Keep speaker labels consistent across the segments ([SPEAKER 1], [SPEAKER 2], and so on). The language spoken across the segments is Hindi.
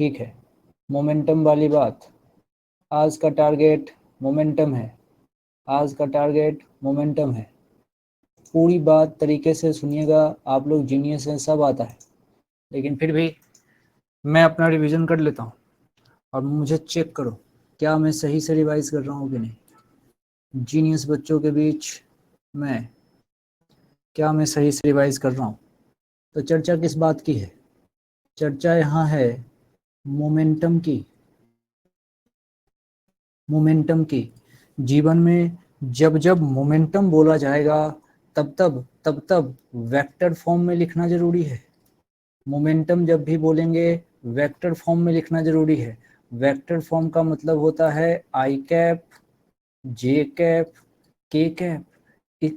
[SPEAKER 1] ठीक है, मोमेंटम वाली बात। आज का टारगेट मोमेंटम है, आज का टारगेट मोमेंटम है। पूरी बात तरीके से सुनिएगा, आप लोग जीनियस हैं, सब आता है, लेकिन फिर भी मैं अपना रिवीजन कर लेता हूँ और मुझे चेक करो क्या मैं सही से रिवाइज कर रहा हूँ कि नहीं। जीनियस बच्चों के बीच मैं क्या मैं सही से रिवाइज कर रहा हूँ। तो चर्चा किस बात की है? चर्चा यहाँ है मोमेंटम की। मोमेंटम की। जीवन में जब जब मोमेंटम बोला जाएगा तब तब वेक्टर फॉर्म में लिखना जरूरी है। मोमेंटम जब भी बोलेंगे वेक्टर फॉर्म में लिखना जरूरी है। वेक्टर फॉर्म का मतलब होता है आई कैप, जे कैप, के कैप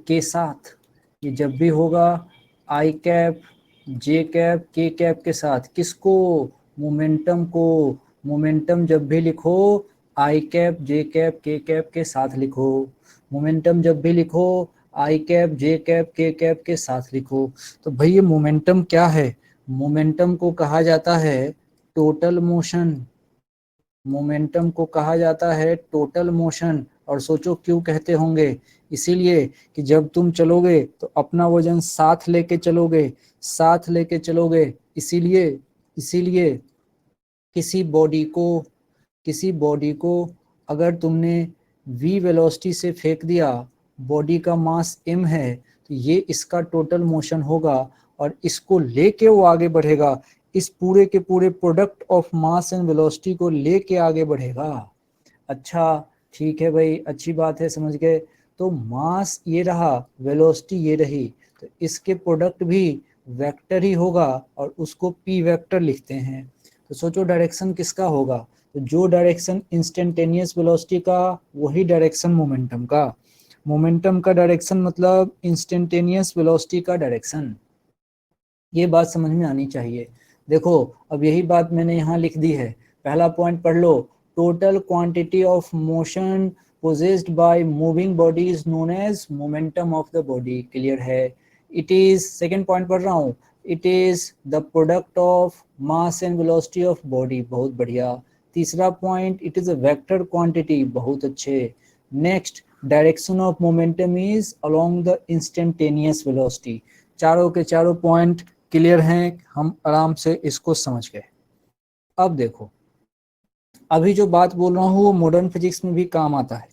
[SPEAKER 1] के साथ। ये जब भी होगा आई कैप, जे कैप, के कैप के साथ। किसको? मोमेंटम को। मोमेंटम जब भी लिखो आई कैप, जे कैप, के कैप के साथ लिखो। मोमेंटम जब भी लिखो आई कैप, जे कैप, के कैप के साथ लिखो। तो भाई ये मोमेंटम क्या है? मोमेंटम को कहा जाता है टोटल मोशन। मोमेंटम को कहा जाता है टोटल मोशन। और सोचो क्यों कहते होंगे? इसीलिए कि जब तुम चलोगे तो अपना वजन साथ लेके चलोगे, साथ लेके चलोगे। इसीलिए इसीलिए किसी बॉडी को अगर तुमने v वेलोसिटी से फेंक दिया, बॉडी का मास m है, तो ये इसका टोटल मोशन होगा और इसको लेके वो आगे बढ़ेगा। इस पूरे के पूरे product of mass and velocity को लेके आगे बढ़ेगा। अच्छा ठीक है भाई, अच्छी बात है, समझ गए। तो मास ये रहा, वेलोसिटी ये रही, तो इसके प्रोडक्ट भी वेक्टर ही होगा और उसको p वेक्टर लिखते हैं। तो सोचो डायरेक्शन किसका होगा? तो जो डायरेक्शन इंस्टेंटेनियस वेलोसिटी का वही डायरेक्शन मोमेंटम का। मोमेंटम का डायरेक्शन मतलब इंस्टेंटेनियस वेलोसिटी का डायरेक्शन। ये बात समझ में आनी चाहिए। देखो अब यही बात मैंने यहाँ लिख दी है। पहला पॉइंट पढ़ लो, total quantity of motion possessed by moving body is known as momentum of the body। Clear है? इट इज, सेकेंड पॉइंट पढ़ रहा हूँ, it is the product of mass and velocity of body. बहुत बढ़िया। तीसरा point, it is a vector quantity. बहुत अच्छे। Next, direction of momentum is along the instantaneous velocity. चारों के चारों पॉइंट क्लियर हैं, हम आराम से इसको समझ गए। अब देखो, अभी जो बात बोल रहा हूँ वो मॉडर्न फिजिक्स में भी काम आता है।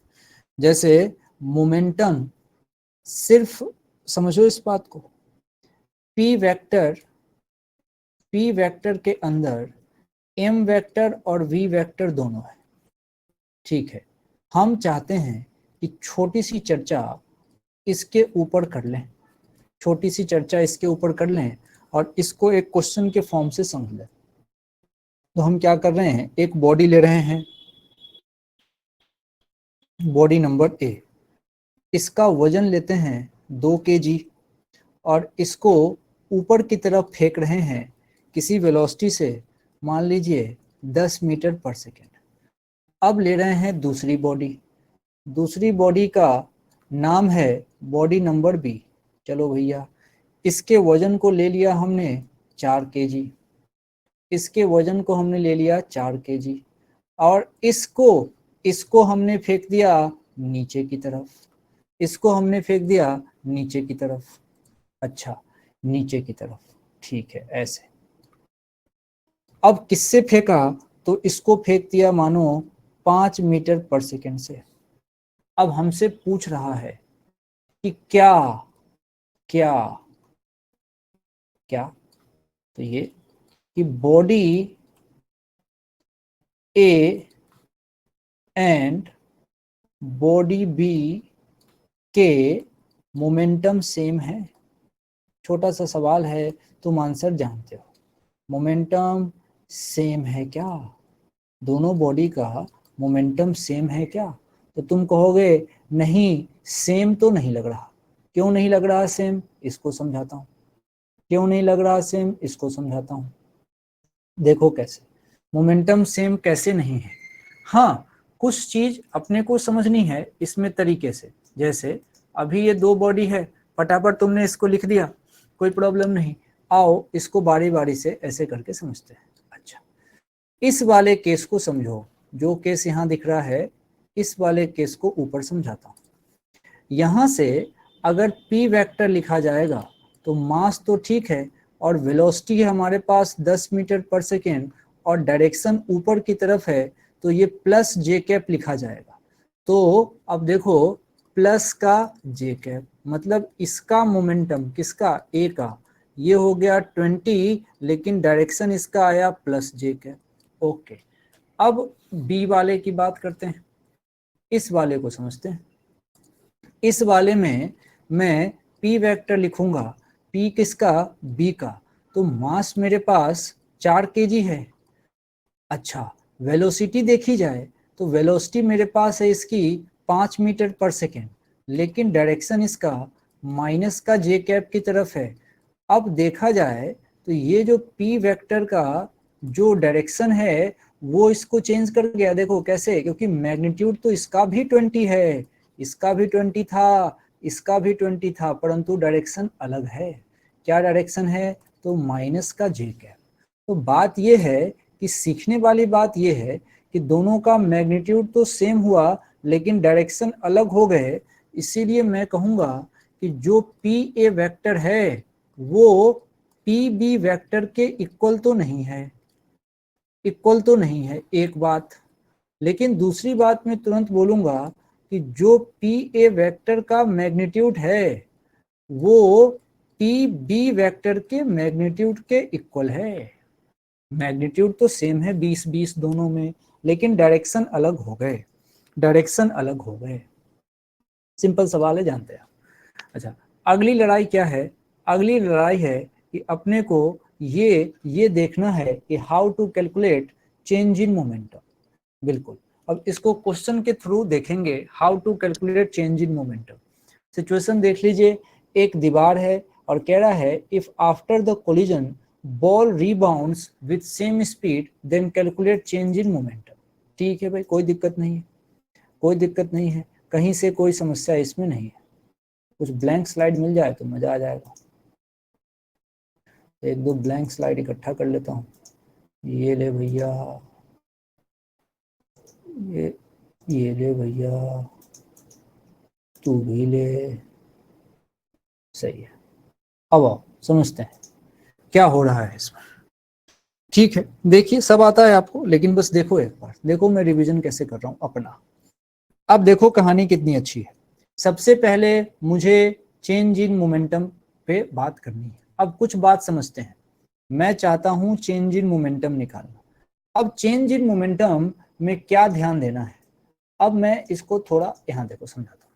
[SPEAKER 1] जैसे मोमेंटम, सिर्फ समझो इस बात को, पी वेक्टर के अंदर एम वेक्टर और वी वेक्टर दोनों है। ठीक है, हम चाहते हैं कि छोटी सी चर्चा इसके ऊपर कर लें, छोटी सी चर्चा इसके ऊपर कर लें और इसको एक क्वेश्चन के फॉर्म से समझ लें। तो हम क्या कर रहे हैं, एक बॉडी ले रहे हैं, बॉडी नंबर ए। इसका वजन लेते हैं 2 kg और इसको ऊपर की तरफ फेंक रहे हैं किसी वेलोसिटी से, मान लीजिए 10 मीटर पर सेकेंड। अब ले रहे हैं दूसरी बॉडी, दूसरी बॉडी का नाम है बॉडी नंबर बी। चलो भैया, इसके वजन को ले लिया हमने 4 kg, इसके वजन को हमने ले लिया 4 kg और इसको हमने फेंक दिया नीचे की तरफ, इसको हमने फेंक दिया नीचे की तरफ। अच्छा, नीचे की तरफ, ठीक है, ऐसे। अब किससे फेंका? तो इसको फेंक दिया मानो 5 मीटर पर सेकेंड से। अब हमसे पूछ रहा है कि क्या क्या क्या, तो ये कि body A and body B के मोमेंटम सेम है। छोटा सा सवाल है, तुम आंसर जानते हो। मोमेंटम सेम है क्या? दोनों बॉडी का मोमेंटम सेम है क्या? तो तुम कहोगे नहीं, सेम तो नहीं लग रहा। क्यों नहीं लग रहा सेम? इसको समझाता हूँ। क्यों नहीं लग रहा सेम? इसको समझाता हूँ। देखो कैसे मोमेंटम सेम कैसे नहीं है। हाँ, कुछ चीज अपने को समझनी है इसमें तरीके से। जैसे अभी ये 2 बॉडी है, फटाफट तुमने इसको लिख दिया, कोई प्रॉब्लम नहीं। आओ इसको बारी बारी से ऐसे करके समझते हैं। अच्छा, इस वाले केस को समझो, जो केस यहाँ दिख रहा है, इस वाले केस को ऊपर समझाता हूँ। यहाँ से अगर p वेक्टर लिखा जाएगा तो मास तो ठीक है और वेलोसिटी है हमारे पास 10 मीटर पर सेकेंड और डायरेक्शन ऊपर की तरफ है, तो ये प्लस जे कैप लिखा जाएगा। तो अब देखो प्लस का जे कैप मतलब इसका मोमेंटम किसका, ए का, ये हो गया 20, लेकिन डायरेक्शन इसका आया प्लस जे कैप। ओके, अब बी वाले की बात करते हैं, इस वाले को समझते हैं। इस वाले में मैं p वेक्टर लिखूंगा, p किसका, b का, तो मास मेरे पास 4 kg है। अच्छा, वेलोसिटी देखी जाए तो वेलोसिटी मेरे पास है इसकी 5 मीटर पर सेकेंड, लेकिन डायरेक्शन इसका माइनस का जे कैप की तरफ है। अब देखा जाए तो ये जो p वेक्टर का जो डायरेक्शन है वो इसको चेंज कर गया। देखो कैसे, क्योंकि मैग्नीट्यूड तो इसका भी 20 है, इसका भी 20 था, इसका भी 20 था, परंतु डायरेक्शन अलग है। क्या डायरेक्शन है, तो माइनस का जे कैप। तो बात ये है कि सीखने वाली बात ये है कि दोनों का मैग्नीट्यूड तो सेम हुआ लेकिन डायरेक्शन अलग हो गए। इसीलिए मैं कहूँगा कि जो पी ए वेक्टर है वो पी बी वेक्टर के इक्वल तो नहीं है, इक्वल तो नहीं है, एक बात। लेकिन दूसरी बात मैं तुरंत बोलूंगा कि जो पी ए वेक्टर का मैग्नीट्यूड है वो पी बी वेक्टर के मैग्नीट्यूड के इक्वल है। मैग्नीट्यूड तो सेम है 20-20 दोनों में, लेकिन डायरेक्शन अलग हो गए, डायरेक्शन अलग हो गए। सिंपल सवाल है, जानते हैं। अच्छा, अगली लड़ाई क्या है, अगली लड़ाई है कि अपने को ये देखना है कि how to calculate change in momentum. बिल्कुल, अब इसको क्वेश्चन के थ्रू देखेंगे, how to calculate change in momentum. Situation देख लीजिए, एक दीवार है और कह रहा है if after the collision ball rebounds with same speed then calculate change in momentum. ठीक है भाई, कोई दिक्कत नहीं है, कोई दिक्कत नहीं है, कहीं से कोई समस्या इसमें नहीं है। कुछ ब्लैंक स्लाइड मिल जाए तो मजा आ जाएगा। एक दो ब्लैंक स्लाइड इकट्ठा कर लेता हूँ। ये ले भैया, ये ले भैया, तू भी ले, सही है। अब आओ समझते हैं क्या हो रहा है इसमें। ठीक है, देखिए सब आता है आपको, लेकिन बस देखो एक बार, देखो मैं रिवीजन कैसे कर रहा हूं अपना। अब देखो कहानी कितनी अच्छी है। सबसे पहले मुझे चेंज इन मोमेंटम पे बात करनी है। अब कुछ बात समझते हैं, मैं चाहता हूं चेंज इन मोमेंटम निकालना। अब चेंज इन मोमेंटम में क्या ध्यान देना है, अब मैं इसको थोड़ा यहां देखो समझाता हूं।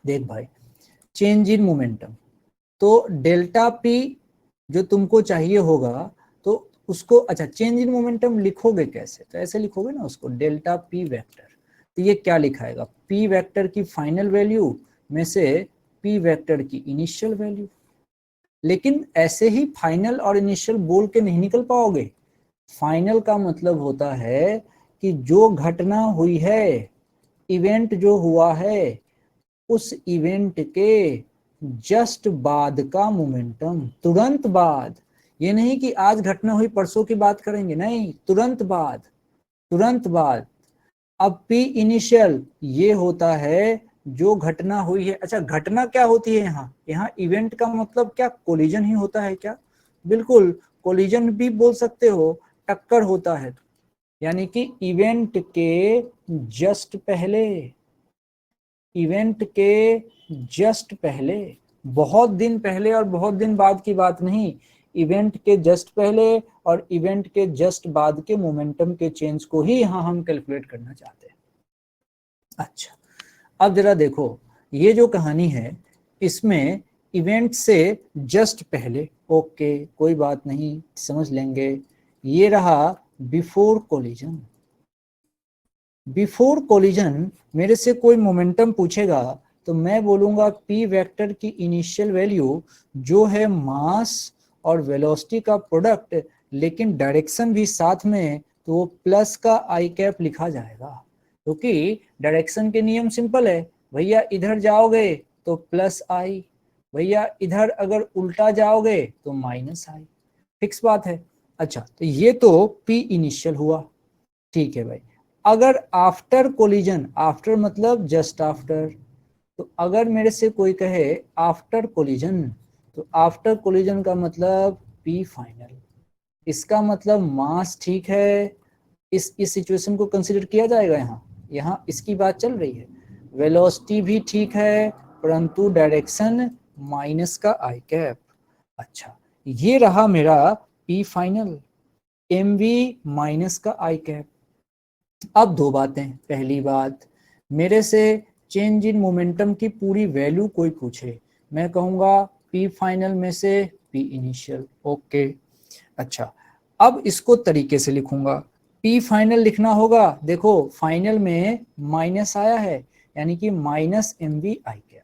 [SPEAKER 1] देख भाई, चेंज इन मोमेंटम, तो डेल्टा पी जो तुमको चाहिए होगा, तो उसको, अच्छा चेंज इन मोमेंटम लिखोगे कैसे, तो ऐसे लिखोगे ना उसको, डेल्टा पी वेक्टर। तो ये क्या लिखाएगा, पी वेक्टर की फाइनल वैल्यू में से पी वेक्टर की इनिशियल वैल्यू। लेकिन ऐसे ही फाइनल और इनिशियल बोल के नहीं निकल पाओगे। फाइनल का मतलब होता है कि जो घटना हुई है, इवेंट जो हुआ है, उस इवेंट के जस्ट बाद का मोमेंटम, तुरंत बाद। ये नहीं कि आज घटना हुई परसों की बात करेंगे, नहीं, तुरंत बाद, तुरंत बाद। अब पी इनिशियल ये होता है जो घटना हुई है। अच्छा, घटना क्या होती है यहाँ, यहाँ इवेंट का मतलब क्या, कोलिजन ही होता है क्या, बिल्कुल, कोलिजन भी बोल सकते हो, टक्कर होता है। यानी कि इवेंट के जस्ट पहले, इवेंट के जस्ट पहले, बहुत दिन पहले और बहुत दिन बाद की बात नहीं, इवेंट के जस्ट पहले और इवेंट के जस्ट बाद के मोमेंटम के चेंज को ही यहाँ हम कैलकुलेट करना चाहते हैं। अच्छा, अब जरा देखो, ये जो कहानी है इसमें इवेंट से जस्ट पहले, ओके कोई बात नहीं, समझ लेंगे। ये रहा बिफोर कोलिजन। बिफोर कोलिजन मेरे से कोई मोमेंटम पूछेगा तो मैं बोलूंगा पी वेक्टर की इनिशियल वैल्यू जो है मास और वेलोसिटी का प्रोडक्ट, लेकिन डायरेक्शन भी साथ में, तो वो प्लस का आई कैप लिखा जाएगा। क्योंकि डायरेक्शन के नियम सिंपल है भैया, इधर जाओगे तो प्लस आई, भैया इधर अगर उल्टा जाओगे तो माइनस आई, फिक्स बात है। अच्छा, तो ये तो पी इनिशियल हुआ, ठीक है भाई। अगर आफ्टर कोलिजन, आफ्टर मतलब जस्ट आफ्टर, तो अगर मेरे से कोई कहे आफ्टर कोलिजन, तो आफ्टर कोलिजन का मतलब पी फाइनल, इसका मतलब मास ठीक है, इस सिचुएशन को कंसीडर किया जाएगा। यहाँ यहाँ इसकी बात चल रही है, वेलोसिटी भी ठीक है, परंतु डायरेक्शन माइनस का आई कैप। अच्छा, ये रहा मेरा P final, M V minus का आई कैप। अब दो बातें, पहली बात, मेरे से चेंज इन मोमेंटम की पूरी वैल्यू कोई पूछे, मैं कहूँगा पी फाइनल में से पी इनिशियल, ओके। अच्छा, अब इसको तरीके से लिखूंगा, पी फाइनल लिखना होगा, देखो फाइनल में माइनस आया है, यानी कि minus M V I cap,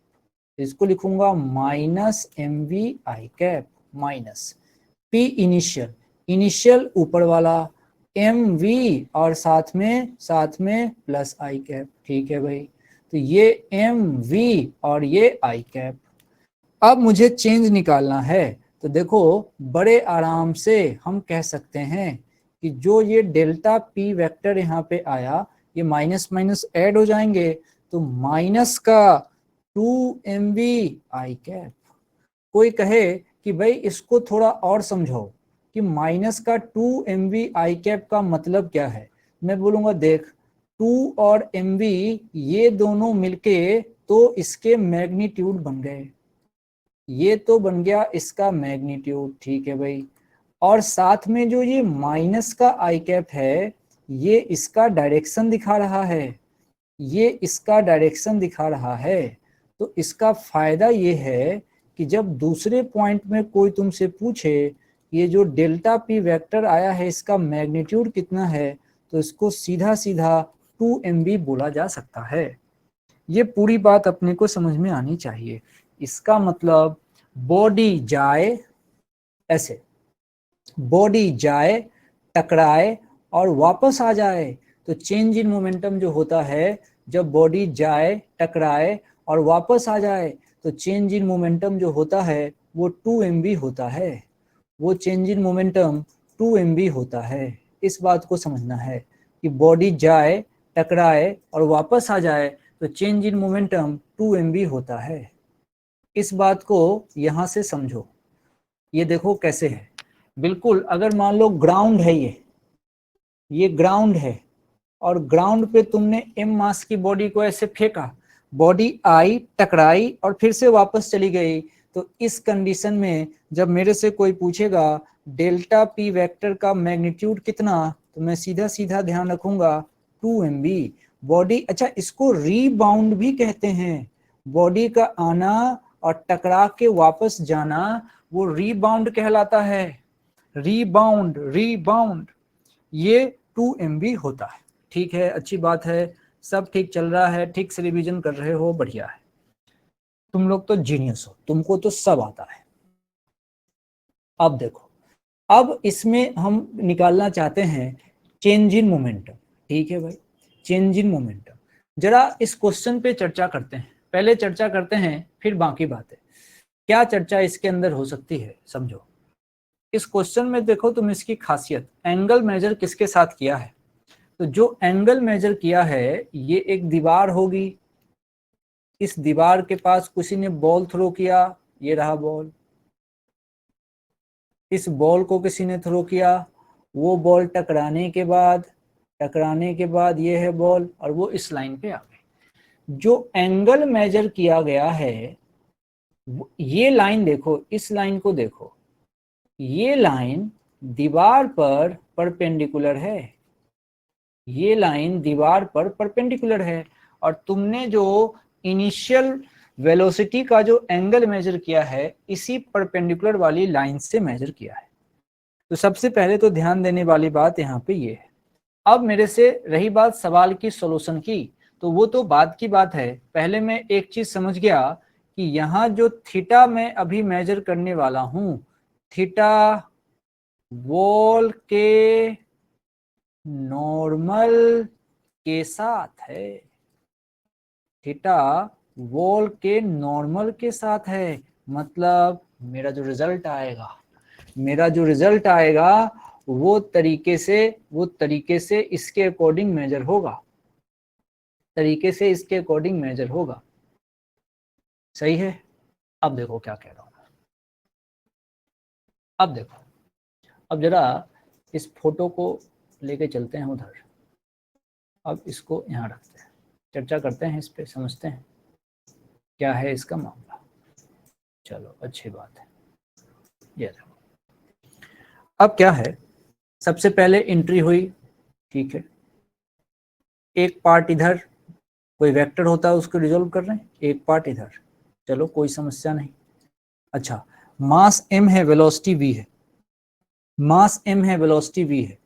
[SPEAKER 1] इसको लिखूंगा minus M V I cap minus P initial, initial ऊपर वाला, एम वी और साथ में प्लस आई कैप, ठीक है भाई। तो ये एम वी और ये आई कैप। अब मुझे चेंज निकालना है, तो देखो बड़े आराम से हम कह सकते हैं कि जो ये डेल्टा पी वेक्टर यहाँ पे आया, ये माइनस माइनस ऐड हो जाएंगे, तो माइनस का 2mv आई कैप। कोई कहे कि भाई इसको थोड़ा और समझाओ कि माइनस का 2mv आई कैप का मतलब क्या है, मैं बोलूंगा देख 2 और mv ये दोनों मिलके तो इसके मैग्नीट्यूड बन गए, ये तो बन गया इसका मैग्नीट्यूड, ठीक है भाई। और साथ में जो ये माइनस का आई कैप है, ये इसका डायरेक्शन दिखा रहा है, ये इसका डायरेक्शन दिखा रहा है। तो इसका फायदा ये है कि जब दूसरे पॉइंट में कोई तुमसे पूछे ये जो डेल्टा पी वेक्टर आया है इसका मैग्नीट्यूड कितना है, तो इसको सीधा सीधा 2mv बोला जा सकता है। ये पूरी बात अपने को समझ में आनी चाहिए। इसका मतलब बॉडी जाए, ऐसे बॉडी जाए, टकराए और वापस आ जाए, तो चेंज इन मोमेंटम जो होता है, जब बॉडी जाए, टकराए और वापस आ जाए, तो चेंज इन मोमेंटम जो होता है वो 2mv होता है, वो चेंज इन मोमेंटम 2mv होता है। इस बात को समझना है कि बॉडी जाए, टकराए और वापस आ जाए, तो चेंज इन मोमेंटम 2mv होता है। इस बात को यहाँ से समझो। ये देखो कैसे है, बिल्कुल अगर मान लो ग्राउंड है, ये ग्राउंड है और ग्राउंड पे तुमने एम मास की बॉडी को ऐसे फेंका, बॉडी आई, टकराई और फिर से वापस चली गई, तो इस कंडीशन में जब मेरे से कोई पूछेगा डेल्टा पी वेक्टर का मैग्नीट्यूड कितना, तो मैं सीधा सीधा ध्यान रखूंगा 2mv बॉडी। अच्छा, इसको रीबाउंड भी कहते हैं, बॉडी का आना और टकरा के वापस जाना वो रीबाउंड कहलाता है, रीबाउंड रीबाउंड, ये 2mv होता है। ठीक है, अच्छी बात है, सब ठीक चल रहा है, ठीक से रिवीजन कर रहे हो, बढ़िया है, तुम लोग तो जीनियस हो, तुमको तो सब आता है। अब देखो, अब इसमें हम निकालना चाहते हैं चेंज इन मोमेंटम, ठीक है भाई, चेंज इन मोमेंटम। जरा इस क्वेश्चन पे चर्चा करते हैं, पहले चर्चा करते हैं फिर बाकी बातें। क्या चर्चा इसके अंदर हो सकती है, समझो। इस क्वेश्चन में देखो तुम इसकी खासियत, एंगल मेजर किसके साथ किया है, तो जो एंगल मेजर किया है ये एक दीवार होगी, इस दीवार के पास किसी ने बॉल थ्रो किया, ये रहा बॉल, इस बॉल को किसी ने थ्रो किया, वो बॉल टकराने के बाद ये है बॉल और वो इस लाइन पे आ गई। जो एंगल मेजर किया गया है, ये लाइन देखो, इस लाइन को देखो, ये लाइन दीवार पर परपेंडिकुलर है, ये लाइन दीवार पर परपेंडिकुलर है, और तुमने जो इनिशियल वेलोसिटी का जो एंगल मेजर किया है इसी परपेंडिकुलर वाली लाइन से मेजर किया है। तो सबसे पहले तो ध्यान देने वाली बात यहाँ पे ये है। अब मेरे से रही बात सवाल की सॉल्यूशन की, तो वो तो बाद की बात है, पहले मैं एक चीज समझ गया कि यहाँ जो थीटा मैं अभी मेजर करने वाला हूँ, थीटा वॉल के नॉर्मल के साथ है, थीटा वॉल के नॉर्मल के साथ है, मतलब मेरा जो रिजल्ट आएगा वो तरीके से इसके अकॉर्डिंग मेजर होगा, सही है। अब देखो क्या कह रहा हूं, अब देखो, अब जरा इस फोटो को लेके चलते हैं उधर, अब इसको यहाँ रखते हैं, चर्चा करते हैं इस पे, समझते हैं क्या है इसका मामला। चलो अच्छी बात है। ये देखो अब क्या है, सबसे पहले एंट्री हुई, ठीक है, एक पार्ट इधर, कोई वेक्टर होता है उसको रिजोल्व कर रहे हैं, एक पार्ट इधर, चलो कोई समस्या नहीं। अच्छा, मास m है, वेलोसिटी v है, मास m है, वेलोसिटी v है,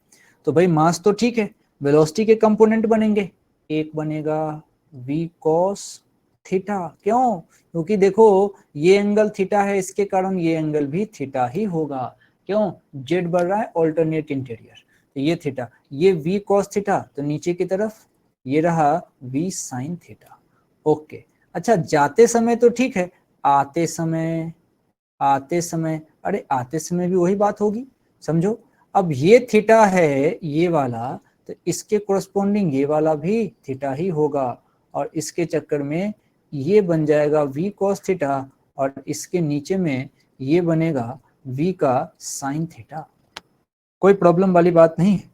[SPEAKER 1] तो भाई मास तो ठीक है, वेलोसिटी के कंपोनेंट बनेंगे, एक बनेगा v cos थीटा, क्यों, क्योंकि देखो ये एंगल थीटा है, इसके कारण ये एंगल भी थीटा ही होगा, क्यों, जेड बढ़ रहा है, ऑल्टरनेट इंटीरियर, तो ये थीटा, ये v cos थीटा, तो नीचे की तरफ ये रहा v sin थीटा। ओके, अच्छा जाते समय तो ठीक है, आते समय अरे आते समय भी वही बात होगी, समझो, अब ये थीटा है ये वाला, तो इसके कोरस्पोंडिंग ये वाला भी थीटा ही होगा, और इसके चक्कर में ये बन जाएगा v cos थीटा, और इसके नीचे में ये बनेगा v का sin थीटा, कोई प्रॉब्लम वाली बात नहीं है।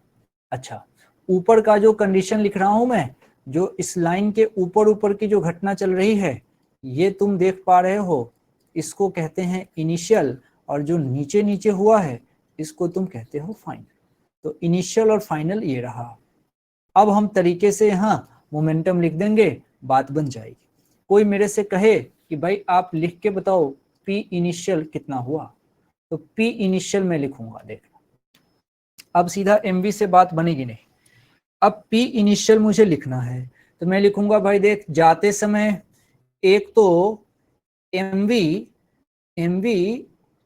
[SPEAKER 1] अच्छा, ऊपर का जो कंडीशन लिख रहा हूं मैं, जो इस लाइन के ऊपर ऊपर की जो घटना चल रही है, ये तुम देख पा रहे हो, इसको कहते हैं इनिशियल, और जो नीचे नीचे हुआ है इसको तुम कहते हो फाइनल, तो इनिशियल और फाइनल ये रहा। अब हम तरीके से यहाँ मोमेंटम लिख देंगे, बात बन जाएगी। कोई मेरे से कहे कि भाई आप लिख के बताओ पी इनिशियल कितना हुआ, तो पी इनिशियल में लिखूंगा, देख अब सीधा mv से बात बनेगी नहीं, अब p इनिशियल मुझे लिखना है, तो मैं लिखूंगा भाई देख, जाते समय एक तो mv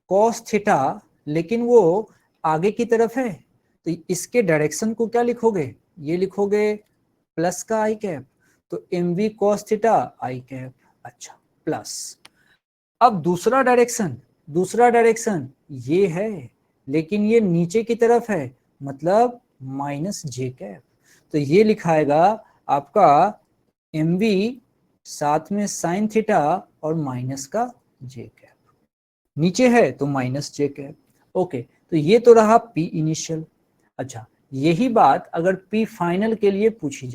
[SPEAKER 1] cos थीटा, लेकिन वो आगे की तरफ है, तो इसके डायरेक्शन को क्या लिखोगे, ये लिखोगे प्लस का आई कैप, तो mv cos theta I cap, अच्छा प्लस। अब दूसरा डायरेक्शन ये है, लेकिन ये नीचे की तरफ है, मतलब माइनस जे कैप, तो ये लिखाएगा आपका mv साथ में साइन थीटा और माइनस का जे कैप, नीचे है तो माइनस जे कैप। ओके, तो ये तो रहा पी इनिशियल। अच्छा, यही बात अगर पी फाइनल के लिए पूछी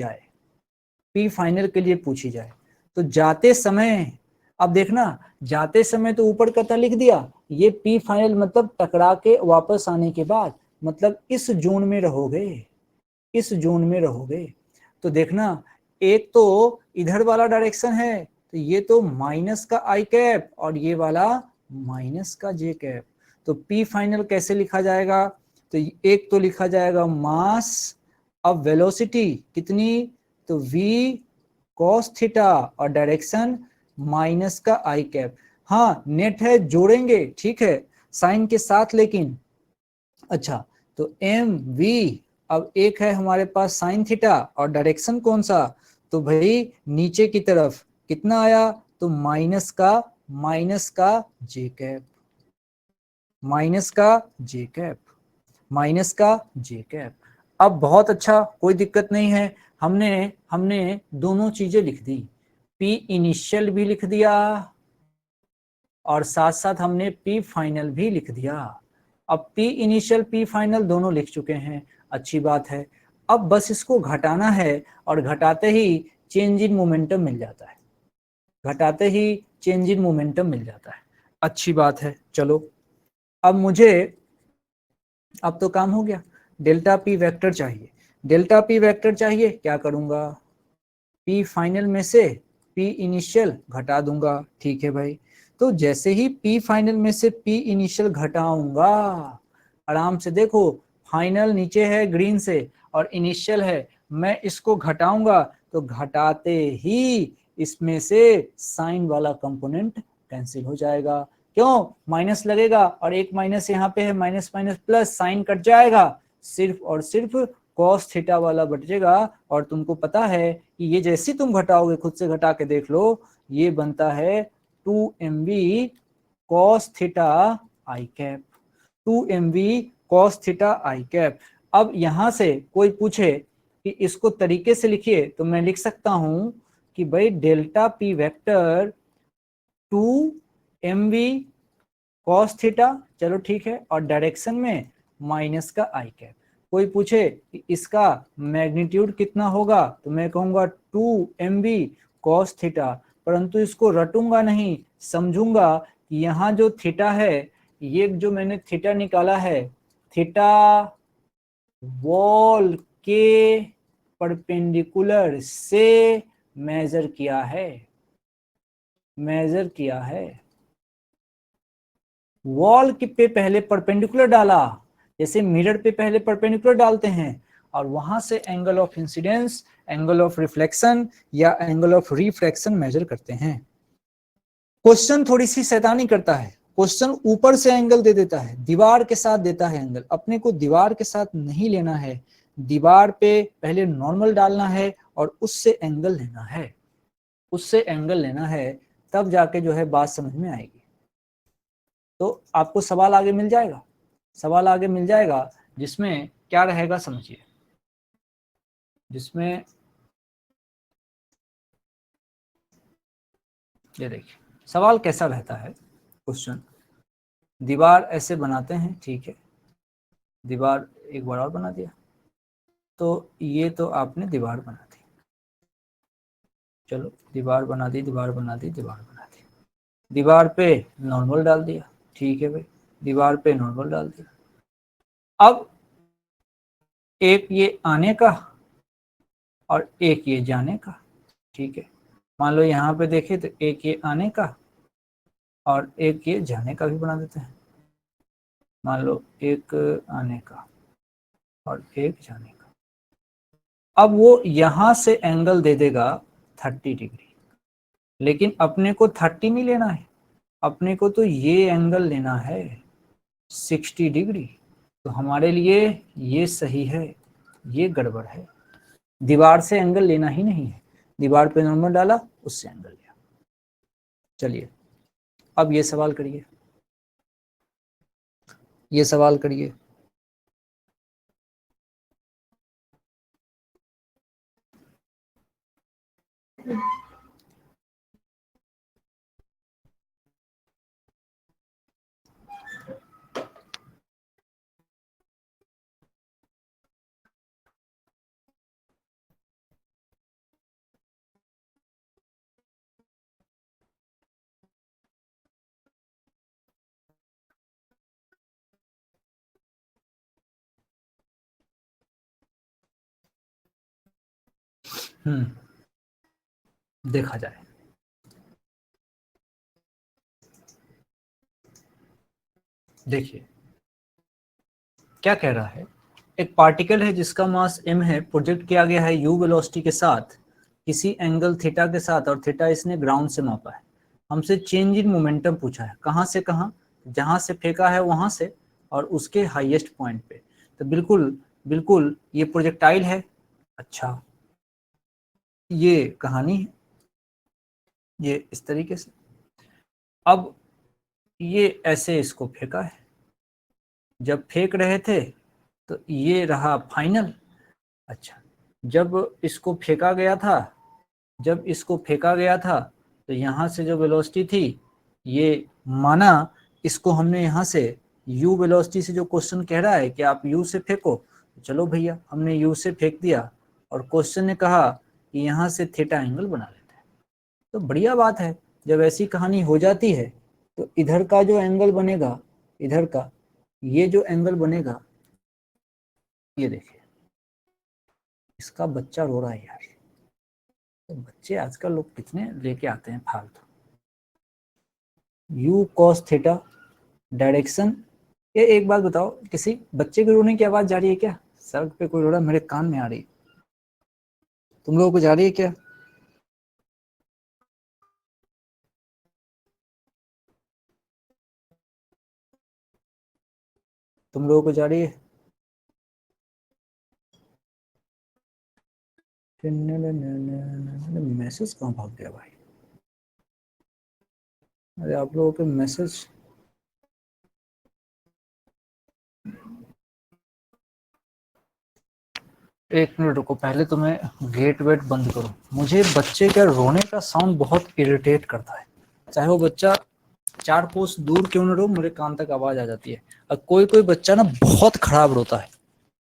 [SPEAKER 1] जाए, तो जाते समय, अब देखना, जाते समय तो ऊपर कथा लिख दिया, ये पी फाइनल मतलब टकरा के वापस आने के बाद, मतलब इस जोन में रहोगे, तो देखना एक तो इधर वाला डायरेक्शन है, तो ये तो माइनस का आई कैप और ये वाला माइनस का जे कैप, तो पी फाइनल कैसे लिखा जाएगा, तो एक तो लिखा जाएगा मास, अब वेलोसिटी कितनी, तो v cos थीटा और डायरेक्शन माइनस का आई कैप, हाँ नेट है जोड़ेंगे, ठीक है साइन के साथ, लेकिन अच्छा, तो एम वी, अब एक है हमारे पास साइन थीटा और डायरेक्शन कौन सा, तो भाई नीचे की तरफ कितना आया, तो माइनस का जे कैप, माइनस का जे कैप। अब बहुत अच्छा, कोई दिक्कत नहीं है, हमने दोनों चीजें लिख दी, पी इनिशियल भी लिख दिया और साथ साथ हमने पी फाइनल भी लिख दिया। अब पी इनिशियल पी फाइनल दोनों लिख चुके हैं, अच्छी बात है। अब बस इसको घटाना है, और घटाते ही चेंज इन मोमेंटम मिल जाता है, अच्छी बात है। चलो अब मुझे, अब तो काम हो गया, डेल्टा पी वेक्टर चाहिए, क्या करूंगा, पी फाइनल में से पी इनिशियल घटा दूंगा, ठीक है भाई, तो जैसे ही पी फाइनल में से पी इनिशियल घटाऊंगा, आराम से देखो, फाइनल नीचे है ग्रीन से और इनिशियल है, मैं इसको घटाऊंगा तो घटाते ही इसमें से साइन वाला कंपोनेंट कैंसिल हो जाएगा, क्यों, माइनस लगेगा और एक माइनस यहाँ पे है, minus minus plus, sign cut जाएगा, सिर्फ और सिर्फ कॉस थीटा वाला बचेगा। और तुमको पता है कि ये जैसे तुम घटाओगे, खुद से घटा के देख लो, ये बनता है 2mv cos theta I cap, 2mv cos theta I cap. अब यहां से कोई पूछे कि इसको तरीके से लिखिए तो मैं लिख सकता हूं कि भाई delta P vector 2 mv cos theta, चलो ठीक है, और डायरेक्शन में माइनस का आई कैप। कोई पूछे कि इसका मैग्नीट्यूड कितना होगा तो मैं कहूंगा 2 mv cos थीटा, परंतु इसको रटूंगा नहीं, समझूंगा कि यहाँ जो थीटा है, ये जो मैंने थीटा निकाला है, थीटा वॉल के परपेंडिकुलर से मेजर किया है, मेजर किया है। वॉल पे पहले परपेंडिकुलर डाला, जैसे मिरर पे पहले परपेंडिकुलर डालते हैं, और वहां से angle of incidence, angle of reflection या एंगल ऑफ रिफ्रैक्शन मेजर करते हैं। क्वेश्चन थोड़ी सी शैतानी करता है, क्वेश्चन ऊपर से एंगल दे देता है, दीवार के साथ देता है एंगल। अपने को दीवार के साथ नहीं लेना है, दीवार पे पहले नॉर्मल डालना है और उससे एंगल लेना है, उससे एंगल लेना है, तब जाके जो है बात समझ में आएगी। तो आपको सवाल आगे मिल जाएगा, सवाल आगे मिल जाएगा जिसमें क्या रहेगा समझिए, जिसमें ये देखिए सवाल कैसा रहता है। क्वेश्चन, दीवार ऐसे बनाते हैं, ठीक है, दीवार एक बार और बना दिया, तो ये तो आपने दीवार बना दी, चलो दीवार बना दी, दीवार बना दी, दीवार बना दी, दीवार पे नॉर्मल डाल दिया, ठीक है भाई, दीवार पे नॉर्मल डाल दिया। अब एक ये आने का और एक ये जाने का, ठीक है, मान लो यहाँ पे देखे तो एक ये आने का और एक ये जाने का भी बना देते हैं, मान लो एक आने का और एक जाने का। अब वो यहां से एंगल दे देगा 30 डिग्री, लेकिन अपने को 30 नहीं लेना है, अपने को तो ये एंगल लेना है 60 डिग्री। तो हमारे लिए ये सही है, ये गड़बड़ है, दीवार से एंगल लेना ही नहीं है, दीवार पे नॉर्मल डाला, उससे एंगल लिया। चलिए अब ये सवाल करिए, ये सवाल करिए। देखा जाए, देखिए क्या कह रहा है। एक पार्टिकल है जिसका मास m है, प्रोजेक्ट किया गया है u वेलोसिटी के साथ किसी एंगल थीटा के साथ, और थीटा इसने ग्राउंड से मापा है। हमसे चेंज इन मोमेंटम पूछा है, कहाँ से कहाँ, जहां से फेंका है वहां से और उसके हाईएस्ट पॉइंट पे। तो बिल्कुल बिल्कुल ये प्रोजेक्टाइल है। अच्छा, ये कहानी है, ये इस तरीके से। अब ये ऐसे इसको फेंका है, जब फेंक रहे थे तो ये रहा फाइनल। अच्छा, जब इसको फेंका गया था, जब इसको फेंका गया था तो यहाँ से जो वेलोसिटी थी, ये माना इसको हमने यहाँ से u वेलोसिटी से, जो क्वेश्चन कह रहा है कि आप u से फेंको, तो चलो भैया हमने u से फेंक दिया, और क्वेश्चन ने कहा कि यहाँ से थीटा एंगल बना लेते हैं। तो बढ़िया बात है, जब ऐसी कहानी हो जाती है तो इधर का जो एंगल बनेगा, इधर का ये जो एंगल बनेगा, ये देखिए इसका बच्चा रो रहा है यार। तो बच्चे आजकल लोग कितने लेके आते हैं फालतू। u cos theta direction. ये एक बात बताओ, किसी बच्चे के रोने की आवाज जा रही है क्या? सड़क पे कोई रो रहा, मेरे कान में आ रही, तुम लोगों को जा रही है क्या? तुम लोगों को जा रही है? मैसेज कहाँ भाग गया भाई? अरे आप लोगों के मैसेज एक मिनट रुको, पहले तो मैं गेट वेट बंद करूं। मुझे बच्चे का रोने का साउंड बहुत इरिटेट करता है, चाहे वो बच्चा 4 कोस दूर क्यों न रो, मेरे कान तक आवाज आ जाती है। और कोई कोई बच्चा ना बहुत खराब रोता है,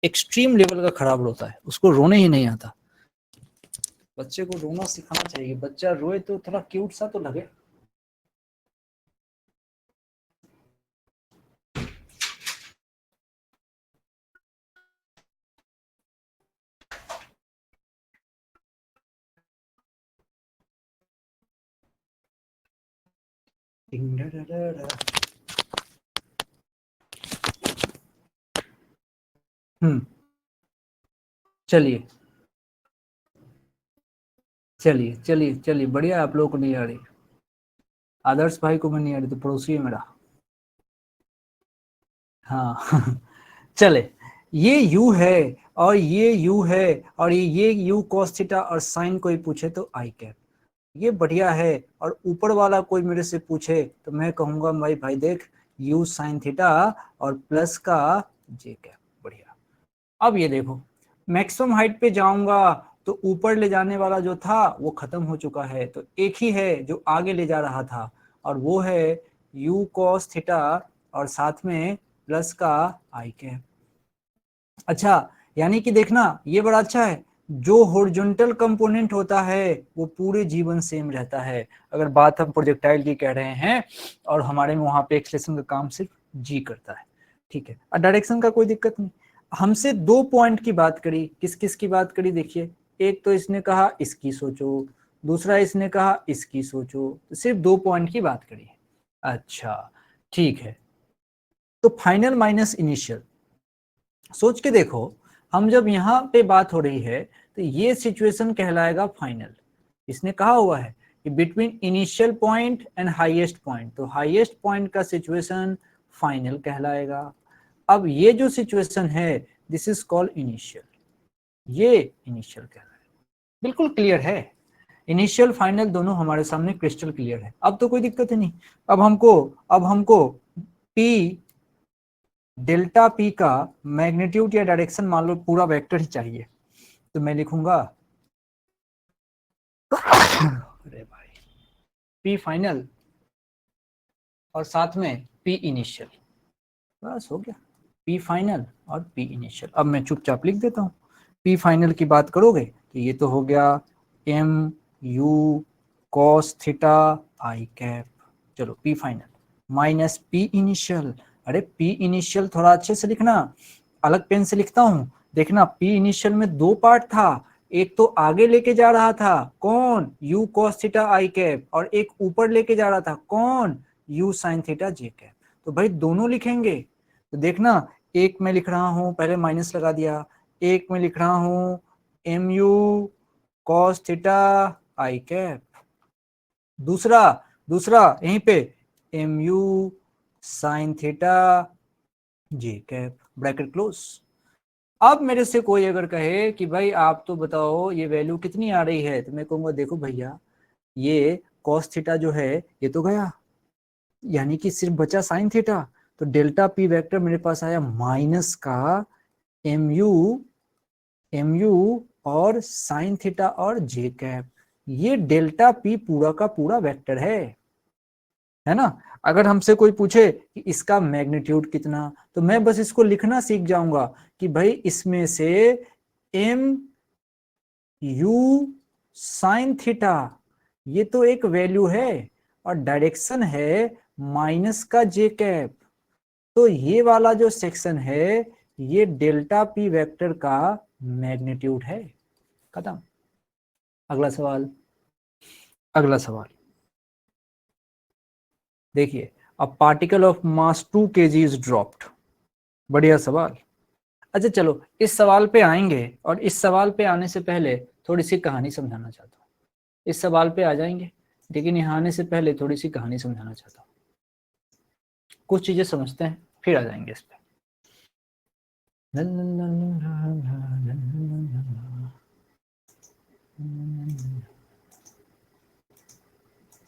[SPEAKER 1] एक्सट्रीम लेवल का खराब रोता है, उसको रोने ही नहीं आता। बच्चे को रोना सिखाना चाहिए, बच्चा रोए तो थोड़ा क्यूट सा तो लगे। चलिए चलिए चलिए चलिए, बढ़िया, आप लोगों को नहीं आ रही। आदर्श भाई को मैं नहीं आ रही, तो पड़ोसी है मेरा। हाँ चले, ये यू है और ये यू है, और ये यू cos थीटा और साइन कोई पूछे तो आई कैप, ये बढ़िया है। और ऊपर वाला कोई मेरे से पूछे तो मैं कहूंगा भाई भाई देख, यू साइन थीटा और प्लस का जे कैप, बढ़िया। अब ये देखो, मैक्सिमम हाइट पे जाऊंगा तो ऊपर ले जाने वाला जो था वो खत्म हो चुका है, तो एक ही है जो आगे ले जा रहा था, और वो है यू cos थीटा और साथ में प्लस का आई कैप। अच्छा, यानी कि देखना ये बड़ा अच्छा है, जो हॉरिजॉन्टल कंपोनेंट होता है वो पूरे जीवन सेम रहता है, अगर बात हम प्रोजेक्टाइल की कह रहे हैं, और हमारे में वहां पे एक्सलेशन का काम सिर्फ जी करता है, ठीक है। और डायरेक्शन का कोई दिक्कत नहीं। हमसे 2 पॉइंट की बात करी, किस किस की बात करी देखिए, एक तो इसने कहा इसकी सोचो, दूसरा इसने कहा इसकी सोचो, तो सिर्फ 2 पॉइंट की बात करी। अच्छा ठीक है, तो फाइनल माइनस इनिशियल, सोच के देखो, हम जब यहाँ पे बात हो रही है तो ये सिचुएशन कहलाएगा फाइनल। इसने कहा हुआ है कि between initial point and highest point, तो हाईएस्ट पॉइंट का सिचुएशन फाइनल कहलाएगा। अब ये जो सिचुएशन है दिस इज कॉल्ड इनिशियल, ये इनिशियल कहलाएगा। बिल्कुल क्लियर है, इनिशियल फाइनल दोनों हमारे सामने क्रिस्टल क्लियर है, अब तो कोई दिक्कत ही नहीं। अब हमको पी डेल्टा पी का मैग्नीट्यूड या डायरेक्शन मान लो पूरा वेक्टर ही चाहिए, तो मैं लिखूंगा अरे भाई, पी फाइनल और साथ में पी इनिशियल, बस हो गया, पी फाइनल और पी इनिशियल। अब मैं चुपचाप लिख देता हूँ, पी फाइनल की बात करोगे तो ये तो हो गया M U cos theta I cap, चलो P final minus P initial. अरे पी इनिशियल थोड़ा अच्छे से लिखना, अलग पेन से लिखता हूं, देखना पी इनिशियल में 2 पार्ट था, एक तो आगे लेके जा रहा था कौन, you cos theta I cap, और एक ऊपर लेके जा रहा था कौन, you sin theta J cap. तो भाई दोनों लिखेंगे, तो देखना एक में लिख रहा हूं, पहले माइनस लगा दिया, एक में लिख रहा हूं M U cos theta I cap, दूसरा दूसरा यहीं पे M U sine theta J cap, bracket close. अब मेरे से कोई अगर कहे कि भाई आप तो बताओ ये वैल्यू कितनी आ रही है, तो मैं कहूंगा देखो भैया, ये cos थीटा जो है ये तो गया, यानी कि सिर्फ बचा साइन थीटा, तो डेल्टा पी वेक्टर मेरे पास आया माइनस का एम यू और साइन थीटा और जे कैप, ये डेल्टा पी पूरा का पूरा वेक्टर है ना। अगर हमसे कोई पूछे कि इसका मैग्नीट्यूड कितना, तो मैं बस इसको लिखना सीख जाऊंगा कि भाई इसमें से एम यू साइन थीटा ये तो एक वैल्यू है, और डायरेक्शन है माइनस का जे कैप, तो ये वाला जो सेक्शन है ये डेल्टा पी वेक्टर का मैग्नीट्यूड है, खत्म। अगला सवाल, अगला सवाल देखिए, a particle of mass 2 kg is dropped, बढ़िया सवाल। अच्छा चलो इस सवाल पे आएंगे, और इस सवाल पे आने से पहले थोड़ी सी कहानी समझाना चाहता हूँ। इस सवाल पे आ जाएंगे, लेकिन यहाँ आने से पहले थोड़ी सी कहानी समझाना चाहता हूँ, कुछ चीजें समझते हैं फिर आ जाएंगे इस पे।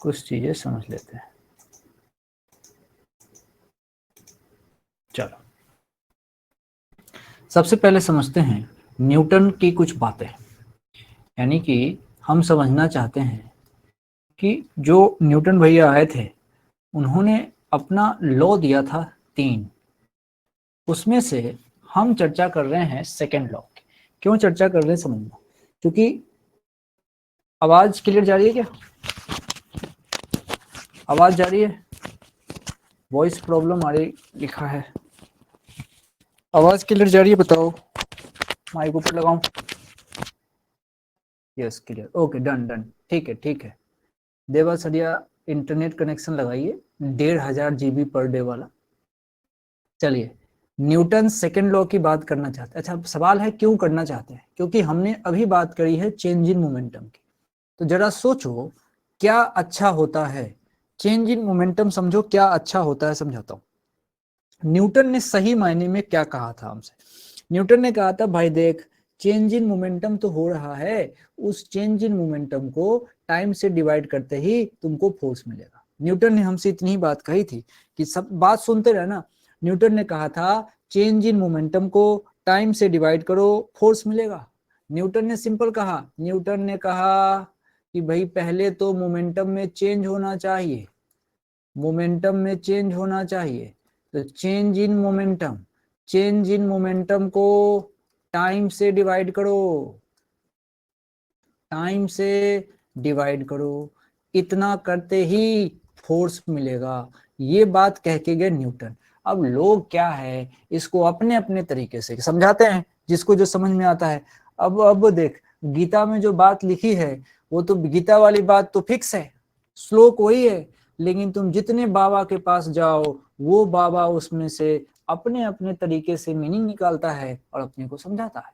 [SPEAKER 1] कुछ चीजें समझ लेते हैं, चलो सबसे पहले समझते हैं न्यूटन की कुछ बातें, यानी कि हम समझना चाहते हैं कि जो न्यूटन भैया आए थे उन्होंने अपना लॉ दिया था 3, उसमें से हम चर्चा कर रहे हैं सेकेंड लॉ की। क्यों चर्चा कर रहे हैं समझना, क्योंकि आवाज क्लियर जा रही है क्या? आवाज जा रही है? वॉइस प्रॉब्लम आ रही लिखा है। आवाज क्लियर जा रही है? बताओ, माइक ऊपर लगाऊं? Yes clear, okay done done, ठीक है ठीक है। देवा सरिया इंटरनेट कनेक्शन लगाइए 1500 GB पर डे वाला। चलिए, न्यूटन सेकेंड लॉ की बात करना चाहते हैं। अच्छा, सवाल है क्यों करना चाहते हैं? क्योंकि हमने अभी बात करी है चेंज इन मोमेंटम की। तो जरा सोचो क्या अच्छा होता है चेंज इन मोमेंटम, समझो क्या अच्छा होता है, समझाता हूं। न्यूटन ने सही मायने में क्या कहा था हमसे? न्यूटन ने कहा था भाई देख, चेंज इन मोमेंटम तो हो रहा है, उस चेंज इन मोमेंटम को टाइम से डिवाइड करते ही तुमको फोर्स मिलेगा। न्यूटन ने हमसे इतनी ही बात कही थी कि सब बात सुनते रहना। न्यूटन ने कहा था चेंज इन मोमेंटम को टाइम से डिवाइड करो, फोर्स मिलेगा। न्यूटन ने सिंपल कहा, न्यूटन ने कहा कि भाई पहले तो मोमेंटम में चेंज होना चाहिए, मोमेंटम में चेंज होना चाहिए। तो change in momentum, change in momentum को टाइम से डिवाइड करो, टाइम से डिवाइड करो, इतना करते ही फोर्स मिलेगा। ये बात कह के गए न्यूटन। अब लोग क्या है, इसको अपने अपने तरीके से समझाते हैं, जिसको जो समझ में आता है। अब देख, गीता में जो बात लिखी है वो तो गीता वाली बात तो फिक्स है, श्लोक वही है, लेकिन तुम जितने बाबा के पास जाओ वो बाबा उसमें से अपने अपने तरीके से मीनिंग निकालता है और अपने को समझाता है।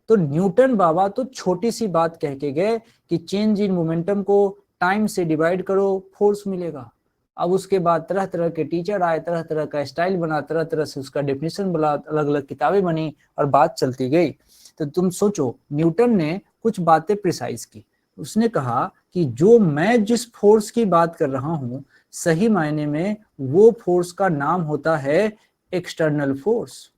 [SPEAKER 1] तो न्यूटन बाबा तो छोटी सी बात कह के गए कि चेंज इन मोमेंटम को टाइम से डिवाइड करो, फोर्स मिलेगा। अब उसके बाद तरह तरह के टीचर आए, तरह तरह का स्टाइल बना, तरह तरह से उसका डेफिनेशन बना, अलग अलग किताबें बनी और बात चलती गई। तो तुम सोचो, न्यूटन ने कुछ बातें प्रिसाइज की। उसने कहा कि जो मैं जिस फोर्स की बात कर रहा हूं, सही मायने में वो फोर्स का नाम होता है एक्सटर्नल फोर्स।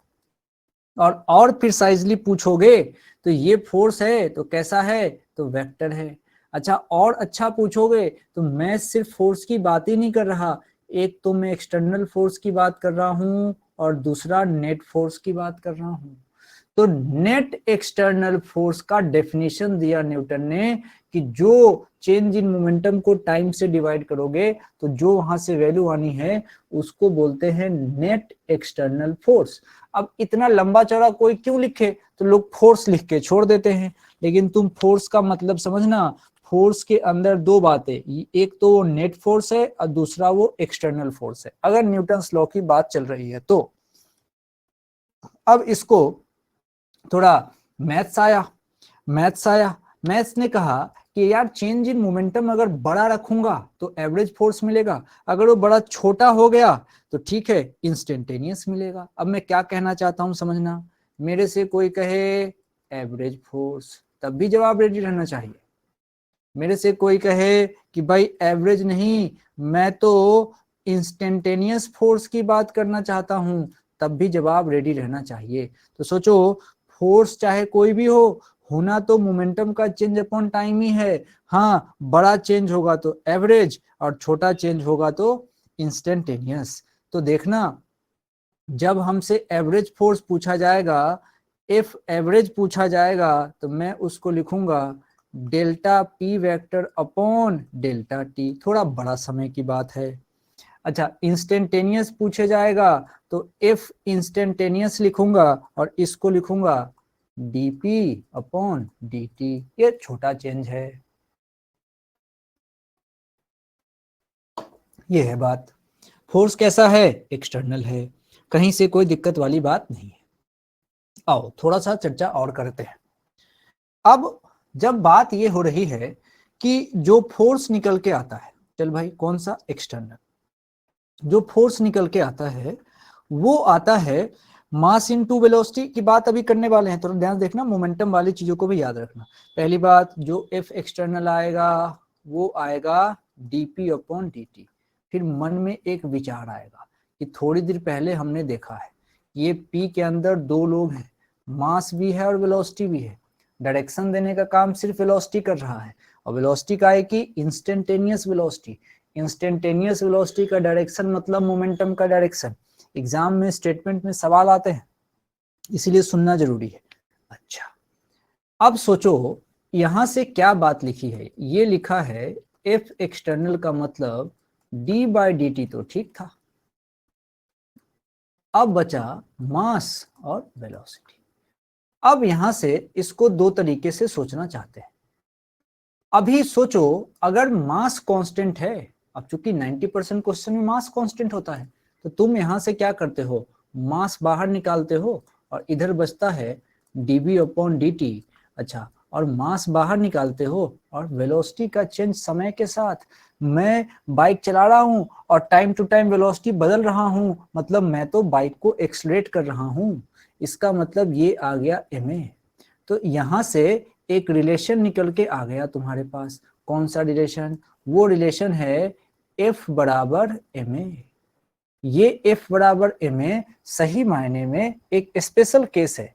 [SPEAKER 1] और प्रिसाइजली पूछोगे तो ये फोर्स है तो कैसा है, तो वेक्टर है। अच्छा, और अच्छा पूछोगे तो मैं सिर्फ फोर्स की बात ही नहीं कर रहा, एक तो मैं एक्सटर्नल फोर्स की बात कर रहा हूं और दूसरा नेट फोर्स की बात कर रहा हूं। तो नेट एक्सटर्नल फोर्स का डेफिनेशन दिया न्यूटन ने कि जो चेंज इन मोमेंटम को टाइम से डिवाइड करोगे तो जो वहां से वैल्यू आनी है उसको बोलते हैं नेट एक्सटर्नल फोर्स। अब इतना लंबा चौड़ा कोई क्यों लिखे, तो लोग फोर्स लिख के छोड़ देते हैं, लेकिन तुम फोर्स का मतलब समझना। फोर्स के अंदर दो बातें, एक तो वो नेट फोर्स है और दूसरा वो एक्सटर्नल फोर्स है, अगर न्यूटन लॉ की बात चल रही है तो। अब इसको थोड़ा मैथ्स आया, मैथ्स ने कहा कि यार चेंज इन मोमेंटम अगर बड़ा रखूंगा तो एवरेज फोर्स मिलेगा, अगर वो बड़ा छोटा हो गया तो ठीक है इंस्टेंटेनियस मिलेगा। अब मैं क्या कहना चाहता हूं समझना, मेरे से कोई कहे एवरेज फोर्स, तब भी जवाब रेडी रहना चाहिए। मेरे से कोई कहे कि भाई एवरेज नहीं, मैं तो इंस्टेंटेनियस फोर्स की बात करना चाहता हूं, तब भी जवाब रेडी रहना चाहिए। तो सोचो, फोर्स चाहे कोई भी हो, होना तो मोमेंटम का चेंज अपॉन टाइम ही है। हाँ, बड़ा चेंज होगा तो एवरेज और छोटा चेंज होगा तो इंस्टेंटेनियस। तो देखना, जब हमसे एवरेज फोर्स पूछा जाएगा, इफ एवरेज पूछा जाएगा, तो मैं उसको लिखूंगा delta P vector upon delta T, थोड़ा बड़ा समय की बात है। अच्छा, इंस्टेंटेनियस पूछे जाएगा तो इफ इंस्टेंटेनियस लिखूंगा और इसको लिखूंगा डीपी अपॉन dt, ये छोटा चेंज है। ये है बात। फोर्स कैसा है, एक्सटर्नल है, कहीं से कोई दिक्कत वाली बात नहीं है। आओ थोड़ा सा चर्चा और करते हैं। अब जब बात ये हो रही है कि जो फोर्स निकल के आता है, चल भाई कौन सा, एक्सटर्नल, जो फोर्स निकल के आता है वो आता है मास इनटू वेलोसिटी की बात अभी करने वाले हैं, थोड़ा ध्यान देखना, मोमेंटम वाली चीजों को भी याद रखना। पहली बात, जो एफ एक्सटर्नल आएगा वो आएगा dp अपॉन dt। फिर मन में एक विचार आएगा कि थोड़ी देर पहले हमने देखा है ये p के अंदर दो लोग हैं, मास भी है और वेलोसिटी भी है। डायरेक्शन देने का काम सिर्फ वेलोसिटी कर रहा है, और वेलोसिटी का है कि इंस्टेंटेनियस वेलोसिटी। इंस्टेंटेनियस वेलोसिटी का डायरेक्शन मतलब मोमेंटम का डायरेक्शन। एग्जाम में स्टेटमेंट में सवाल आते हैं, इसीलिए सुनना जरूरी है। अच्छा, अब सोचो यहां से क्या बात लिखी है। ये लिखा है एफ एक्सटर्नल का मतलब डी बाई डी टी, तो ठीक था। अब बचा मास और वेलोसिटी। अब यहां से इसको दो तरीके से सोचना चाहते हैं। अभी सोचो अगर मास कांस्टेंट है, अब चूंकि 90% क्वेश्चन में मास कांस्टेंट होता है, तो तुम यहां से क्या करते हो, मास बाहर निकालते हो और इधर बचता है dv अपॉन dt। अच्छा, और मास बाहर निकालते हो और वेलोसिटी का चेंज समय के साथ, मैं बाइक चला रहा हूं और टाइम टू टाइम वेलोसिटी बदल रहा हूं, मतलब मैं तो बाइक को एक्सलरेट कर रहा हूं। इसका मतलब ये आ गया ma। तो यहां से एक रिलेशन निकल के आ गया तुम्हारे पास। कौन सा रिलेशन? वो रिलेशन है F बराबर ma। ये F बराबर ma सही मायने में एक स्पेशल केस है,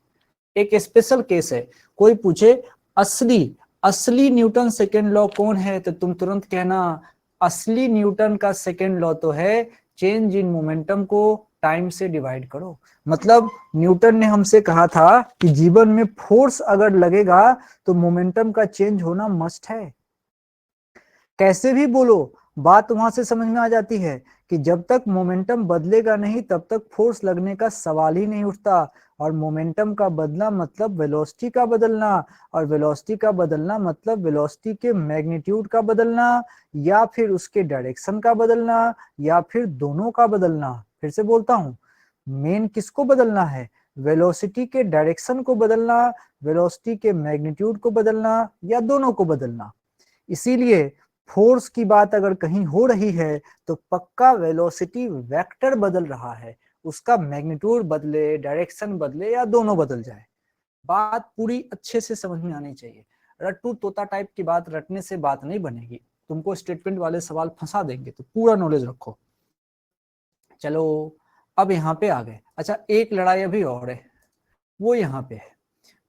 [SPEAKER 1] एक स्पेशल केस है। कोई पूछे असली असली न्यूटन सेकेंड लॉ कौन है, तो तुम तुरंत कहना असली न्यूटन का सेकेंड लॉ तो है चेंज इन मोमेंटम को टाइम से डिवाइड करो। मतलब न्यूटन ने हमसे कहा था कि जीवन में फोर्स अगर लगेगा तो मोमेंटम का चेंज होना मस्ट है। कैसे भी बोलो, बात वहां से समझ में आ जाती है कि जब तक मोमेंटम बदलेगा नहीं तब तक फोर्स लगने का सवाल ही नहीं उठता। और मोमेंटम का बदलना मतलब वेलोसिटी का बदलना, और वेलोसिटी का बदलना मतलब वेलोसिटी के मैग्नीट्यूड का बदलना, या फिर उसके डायरेक्शन का बदलना, या फिर दोनों का बदलना। फिर से बोलता हूं, मेन किसको बदलना है? वेलोसिटी के डायरेक्शन को बदलना, वेलोसिटी के मैग्नीट्यूड को बदलना, या दोनों को बदलना। इसीलिए फोर्स की बात अगर कहीं हो रही है तो पक्का वेलोसिटी वेक्टर बदल रहा है, उसका मैग्नीट्यूड बदले, डायरेक्शन बदले, या दोनों बदल जाए। बात पूरी अच्छे से समझ में आनी चाहिए। रट्टू तोता टाइप की बात रटने से बात नहीं बनेगी, तुमको स्टेटमेंट वाले सवाल फंसा देंगे, तो पूरा नॉलेज रखो। चलो अब यहाँ पे आ गए। अच्छा, एक लड़ाई अभी और है, वो यहाँ पे है।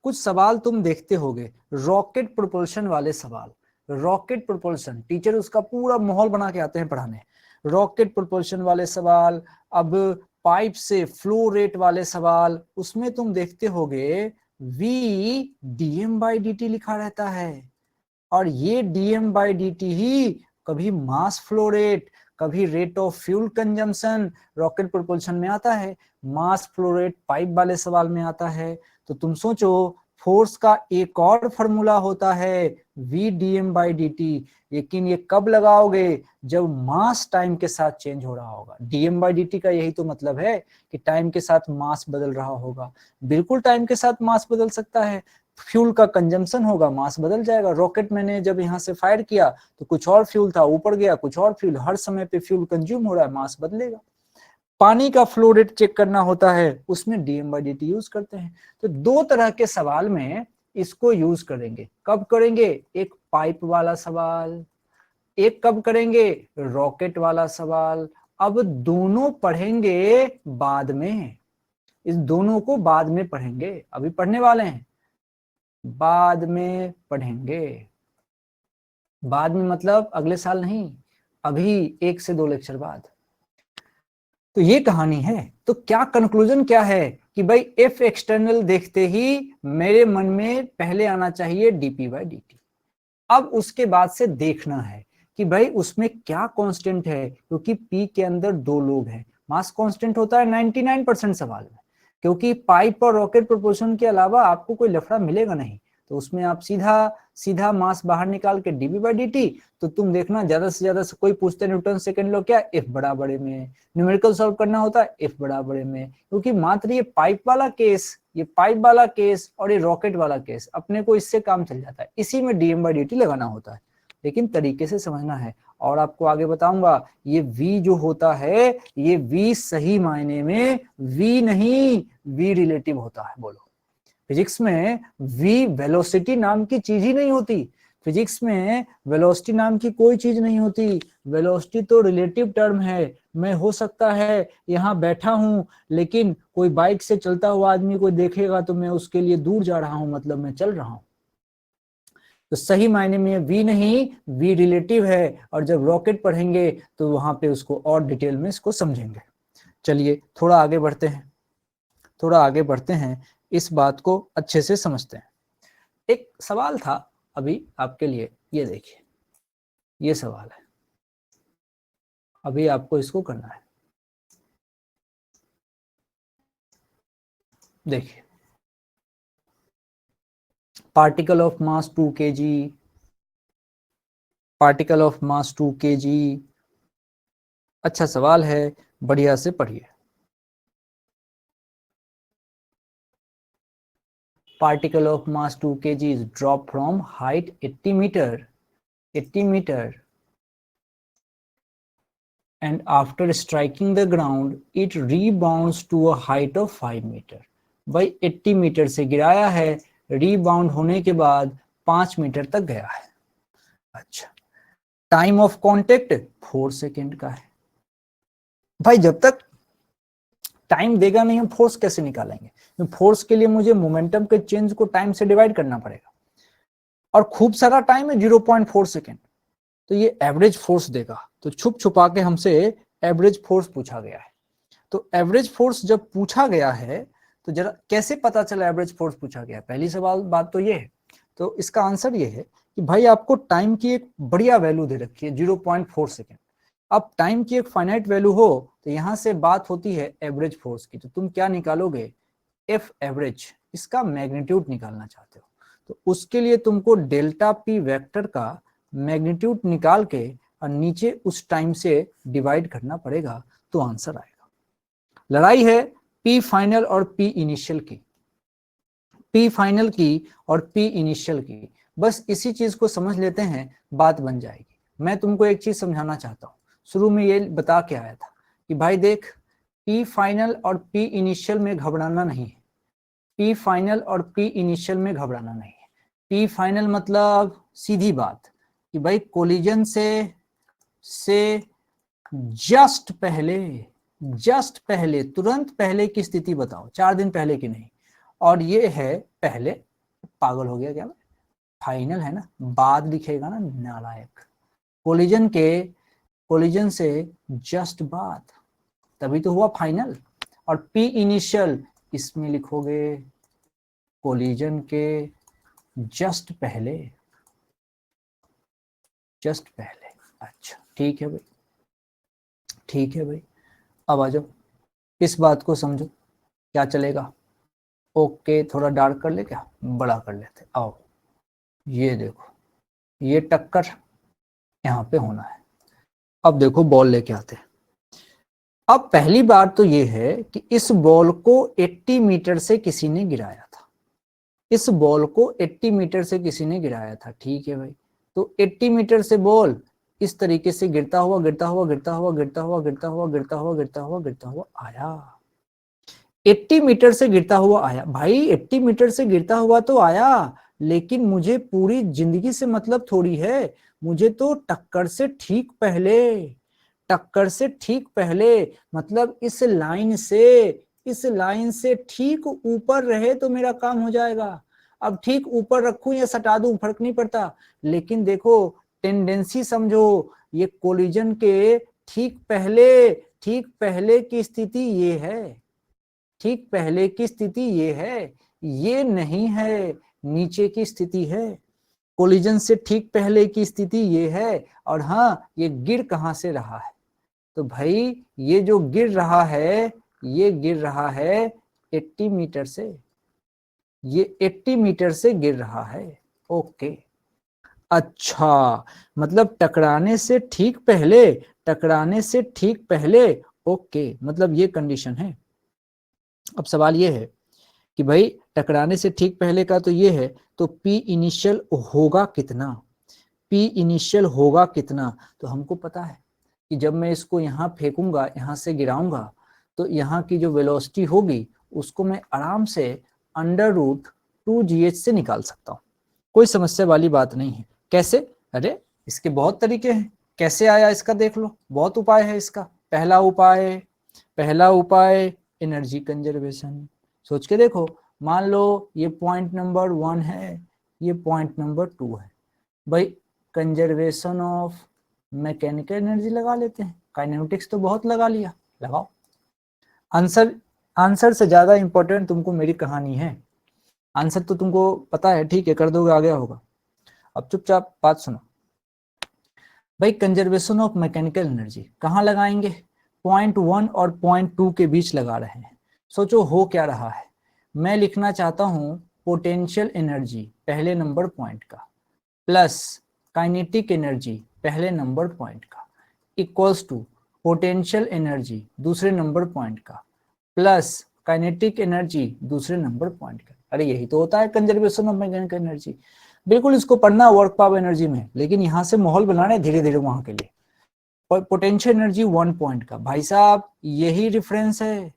[SPEAKER 1] कुछ सवाल तुम देखते होगे रॉकेट प्रोपल्शन वाले सवाल। रॉकेट प्रोपल्शन, टीचर उसका पूरा माहौल बना के आते हैं पढ़ाने। रॉकेट प्रोपल्शन वाले सवाल, अब पाइप से फ्लो रेट वाले सवाल, उसमें तुम देखते होगे v dm बाई dt लिखा रहता है। और ये dm बाई dt ही कभी मास फ्लो रेट, कभी rate of fuel consumption rocket propulsion में आता है, मास फ्लो रेट पाइप वाले सवाल में आता है। तो तुम सोचो फोर्स का एक और फॉर्मूला होता है v dm बाई dt, लेकिन ये कब लगाओगे? जब मास टाइम के साथ चेंज हो रहा होगा। dm बाई dt का यही तो मतलब है कि टाइम के साथ मास बदल रहा होगा। बिल्कुल टाइम के साथ मास बदल सकता है, फ्यूल का कंजम्पशन होगा, मास बदल जाएगा। रॉकेट मैंने जब यहाँ से फायर किया तो कुछ और फ्यूल था, ऊपर गया कुछ और फ्यूल, हर समय पे फ्यूल कंज्यूम हो रहा है, मास बदलेगा। पानी का फ्लो रेट चेक करना होता है, उसमें dm बाई dt यूज करते हैं। तो दो तरह के सवाल में इसको यूज करेंगे। कब करेंगे? एक पाइप वाला सवाल, एक कब करेंगे? रॉकेट वाला सवाल। अब दोनों पढ़ेंगे बाद में, इस दोनों को बाद में पढ़ेंगे, अभी पढ़ने वाले हैं, बाद में पढ़ेंगे। बाद में मतलब अगले साल नहीं, अभी 1 से 2 लेक्चर बाद। तो ये कहानी है। तो क्या कंक्लूजन क्या है कि भाई एफ एक्सटर्नल देखते ही मेरे मन में पहले आना चाहिए डीपी बाई dt। अब उसके बाद से देखना है कि भाई उसमें क्या कांस्टेंट है, क्योंकि पी के अंदर 2 लोग हैं। मास कांस्टेंट होता है 99% सवाल में, क्योंकि पाइप और रॉकेट प्रोपोर्शन के अलावा आपको कोई लफड़ा मिलेगा नहीं। तो उसमें आप सीधा सीधा मास बाहर निकाल के डीबी बाई dt। तो तुम देखना ज्यादा से ज्यादा कोई पूछते न्यूटन सेकेंड लॉ क्या, एफ बराबर में। न्यूमेरिकल सॉल्व करना होता है एफ बराबर में, क्योंकि मात्र ये पाइप वाला केस, ये पाइप वाला केस और ये रॉकेट वाला केस अपने को इससे काम चल जाता है, इसी में डीएम बाई dt लगाना होता है। लेकिन तरीके से समझना है, और आपको आगे बताऊंगा ये v जो होता है, ये v सही मायने में v नहीं, v रिलेटिव होता है। बोलो, फिजिक्स में v वेलोसिटी नाम की चीज ही नहीं होती। फिजिक्स में वेलोसिटी नाम की कोई चीज नहीं होती। वेलोसिटी तो रिलेटिव टर्म है। मैं हो सकता है यहाँ बैठा हूँ, लेकिन कोई बाइक से चलता हुआ आदमी को देखेगा तो मैं उसके लिए दूर जा रहा हूँ, मतलब मैं चल रहा हूँ। तो सही मायने में v नहीं, v रिलेटिव है, और जब रॉकेट पढ़ेंगे तो वहां पे उसको और डिटेल में इसको समझेंगे। चलिए थोड़ा आगे बढ़ते हैं, थोड़ा आगे बढ़ते हैं, इस बात को अच्छे से समझते हैं। एक सवाल था अभी आपके लिए, ये देखिए, ये सवाल है, अभी आपको इसको करना है। देखिए, particle of mass 2 kg, particle of mass 2 kg। अच्छा सवाल है, बढ़िया से पढ़िए। Particle of mass 2 kg is dropped from height 80 meter, and after striking the ground it rebounds to a height of 5 meter। भाई 80 मीटर से गिराया है, रीबाउंड होने के बाद 5 मीटर तक गया है। अच्छा, टाइम ऑफ कांटेक्ट 4 सेकेंड का है। भाई जब तक टाइम देगा नहीं, हम फोर्स कैसे निकालेंगे? फोर्स के लिए मुझे मोमेंटम के चेंज को टाइम से डिवाइड करना पड़ेगा, और खूब सारा टाइम है 0.4 सेकेंड, तो ये एवरेज फोर्स देगा। तो छुप छुपा के हमसे एवरेज फोर्स पूछा गया है। तो एवरेज फोर्स जब पूछा गया है तो जरा कैसे पता चला एवरेज फोर्स पूछा गया है? पहली सवाल बात तो ये है। तो इसका आंसर ये है कि भाई आपको टाइम की एक बढ़िया वैल्यू दे रखी है 0.4 सेकेंड। अब टाइम की एक फाइनाइट वैल्यू हो तो यहां से बात होती है एवरेज फोर्स की, तो तुम क्या निकालोगे? एफ एवरेज, इसका मैग्नीट्यूड निकालना चाहते हो तो उसके लिए तुमको डेल्टा पी वेक्टर का मैग्नीट्यूड निकाल के और नीचे उस टाइम से डिवाइड करना पड़ेगा, तो आंसर आएगा। लड़ाई है पी फाइनल और पी इनिशियल की, पी फाइनल की और पी इनिशियल की। बस इसी चीज को समझ लेते हैं, बात बन जाएगी। मैं तुमको एक चीज समझाना चाहता हूँ। शुरू में ये बता के आया था कि भाई देख, पी फाइनल और पी इनिशियल में घबराना नहीं है। पी फाइनल और पी इनिशियल में घबराना नहीं है। पी फाइनल मतलब सीधी बात कि भाई कोलिजन से जस्ट पहले तुरंत पहले की स्थिति बताओ, 4 दिन पहले की नहीं। और ये है पहले, पागल हो गया क्या मैं? फाइनल है ना, बाद लिखेगा ना नालायक। कोलिजन से जस्ट बाद, तभी तो हुआ फाइनल। और पी इनिशियल, इसमें लिखोगे कोलिजन के जस्ट पहले। अच्छा ठीक है भाई, ठीक है भाई। अब आ जाओ, इस बात को समझो क्या चलेगा। ओके, थोड़ा डार्क कर ले, क्या बड़ा कर लेते। आओ, ये देखो, ये टक्कर यहाँ पे होना है। अब देखो बॉल लेके आते हैं। अब पहली बात तो ये है कि इस बॉल को 80 मीटर से किसी ने गिराया था। इस बॉल को 80 मीटर से किसी ने गिराया था, ठीक है भाई। तो 80 मीटर से बॉल इस तरीके से गिरता हुआ आया। 80 मीटर से गिरता हुआ आया। भाई 80 मीटर से गिरता हुआ तो आया, लेकिन मुझे पूरी जिंदगी से मतलब थोड़ी है। मुझे तो टक्कर से ठीक पहले, मतलब इस लाइन से ठीक ऊपर रहे तो मेरा काम हो जाएगा। अब ठीक ऊपर रखूं या सटा दूं फर्क नहीं पड़ता, लेकिन देखो टेंडेंसी समझो, ये कोलिजन के ठीक पहले की स्थिति ये है। ठीक पहले की स्थिति ये है, ये नहीं है, नीचे की स्थिति है। कोलिजन से ठीक पहले की स्थिति ये है। और हाँ, ये गिर कहां से रहा है? तो भाई ये जो गिर रहा है, ये गिर रहा है 80 मीटर से। ये 80 मीटर से गिर रहा है। ओके, अच्छा, मतलब टकराने से ठीक पहले। ओके, मतलब ये कंडीशन है। अब सवाल ये है कि भाई टकराने से ठीक पहले का तो ये है, तो पी इनिशियल होगा कितना? तो हमको पता है कि जब मैं इसको यहाँ फेंकूंगा, यहाँ से गिराऊंगा, तो यहाँ की जो वेलोसिटी होगी उसको मैं आराम से √2gh से निकाल सकता हूँ। कोई समस्या वाली बात नहीं है। कैसे? अरे इसके बहुत तरीके हैं, कैसे आया इसका देख लो, बहुत उपाय है इसका। पहला उपाय एनर्जी कंजर्वेशन। सोच के देखो, मान लो ये पॉइंट नंबर 1 है, ये पॉइंट नंबर 2 है, भाई कंजर्वेशन ऑफ मैकेनिकल एनर्जी लगा लेते हैं। काइनेमेटिक्स तो बहुत लगा लिया, लगाओ। आंसर से ज्यादा इंपॉर्टेंट तुमको मेरी कहानी है। आंसर तो तुमको पता है, ठीक है, कर दोगे, आ गया होगा। अब चुपचाप बात सुनो भाई। कंजर्वेशन ऑफ मैकेनिकल एनर्जी कहाँ लगाएंगे? पॉइंट 1 और पॉइंट 2 के बीच लगा रहे हैं। सोचो हो क्या रहा है। मैं लिखना चाहता हूं पोटेंशियल एनर्जी पहले नंबर पॉइंट का प्लस काइनेटिक एनर्जी पहले नंबर पॉइंट का इक्वल्स टू पोटेंशियल एनर्जी दूसरे नंबर पॉइंट का प्लस काइनेटिक एनर्जी दूसरे नंबर पॉइंट का। अरे यही तो होता है कंजर्वेशन ऑफ मैकेनिकल एनर्जी। बिल्कुल इसको पढ़ना वर्क पावर एनर्जी में, लेकिन यहां से माहौल बनाना है धीरे धीरे वहां के लिए। पोटेंशियल एनर्जी 1 पॉइंट का, भाई साहब यही रेफरेंस है।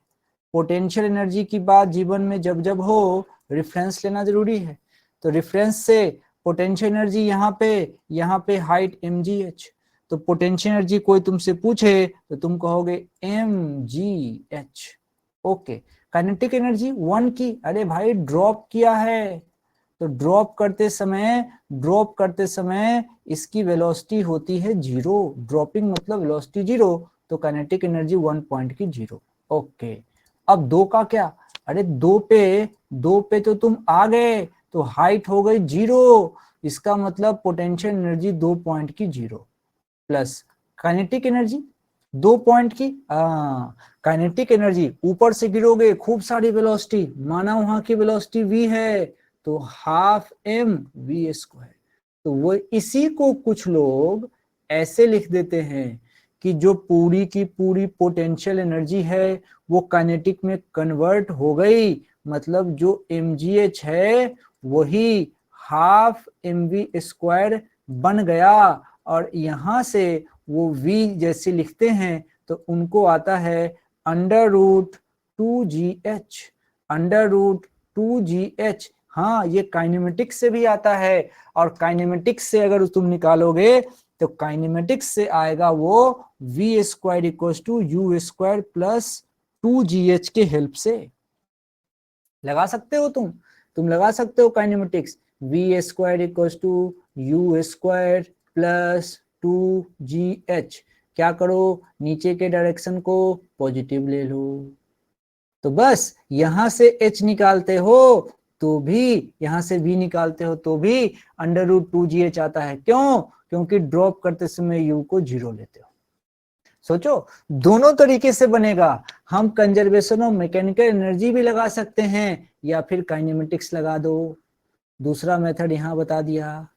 [SPEAKER 1] पोटेंशियल एनर्जी की बात जीवन में जब जब हो, रेफरेंस लेना जरूरी है। तो रेफरेंस से पोटेंशियल एनर्जी यहाँ पे हाइट mgh। तो पोटेंशियल एनर्जी कोई तुमसे पूछे तो तुम कहोगे mgh। ओके, काइनेटिक एनर्जी 1 की, अरे भाई ड्रॉप किया है, तो ड्रॉप करते समय इसकी वेलोसिटी होती है 0। ड्रॉपिंग मतलब वेलोसिटी 0, तो काइनेटिक एनर्जी 1 पॉइंट की 0। ओके, अब 2 का क्या? अरे 2 पे तो तुम आ गए, तो हाइट हो गई 0, इसका मतलब पोटेंशियल एनर्जी 2 पॉइंट की 0 प्लस काइनेटिक एनर्जी 2 पॉइंट की। काइनेटिक एनर्जी ऊपर से गिरोगे, खूब सारी वेलोसिटी, माना वहां की वेलोसिटी v है, तो हाफ mv²। तो वो इसी को कुछ लोग ऐसे लिख देते हैं कि जो पूरी की पूरी पोटेंशियल एनर्जी है वो काइनेटिक में कन्वर्ट हो गई, मतलब जो mgh है वही हाफ mv² बन गया। और यहां से वो v जैसे लिखते हैं तो उनको आता है √2gh। √2gh, हाँ ये काइनेमेटिक्स से भी आता है। और काइनेमेटिक्स से अगर तुम निकालोगे तो काइनेमेटिक्स से आएगा वो v² = u² प्लस 2gh के हेल्प से। लगा सकते हो तुम लगा सकते हो kinematics. v² = u² plus 2gh। क्या करो, नीचे के डायरेक्शन को पॉजिटिव ले लो, तो बस यहां से h निकालते हो तो भी, यहां से v निकालते हो तो भी √2gh आता है। क्यों? क्योंकि ड्रॉप करते समय u को 0 लेते हो। सोचो दोनों तरीके से बनेगा। हम कंजर्वेशन ऑफ मैकेनिकल एनर्जी भी लगा सकते हैं या फिर काइनेमेटिक्स लगा दो। दूसरा मेथड यहां बता दिया,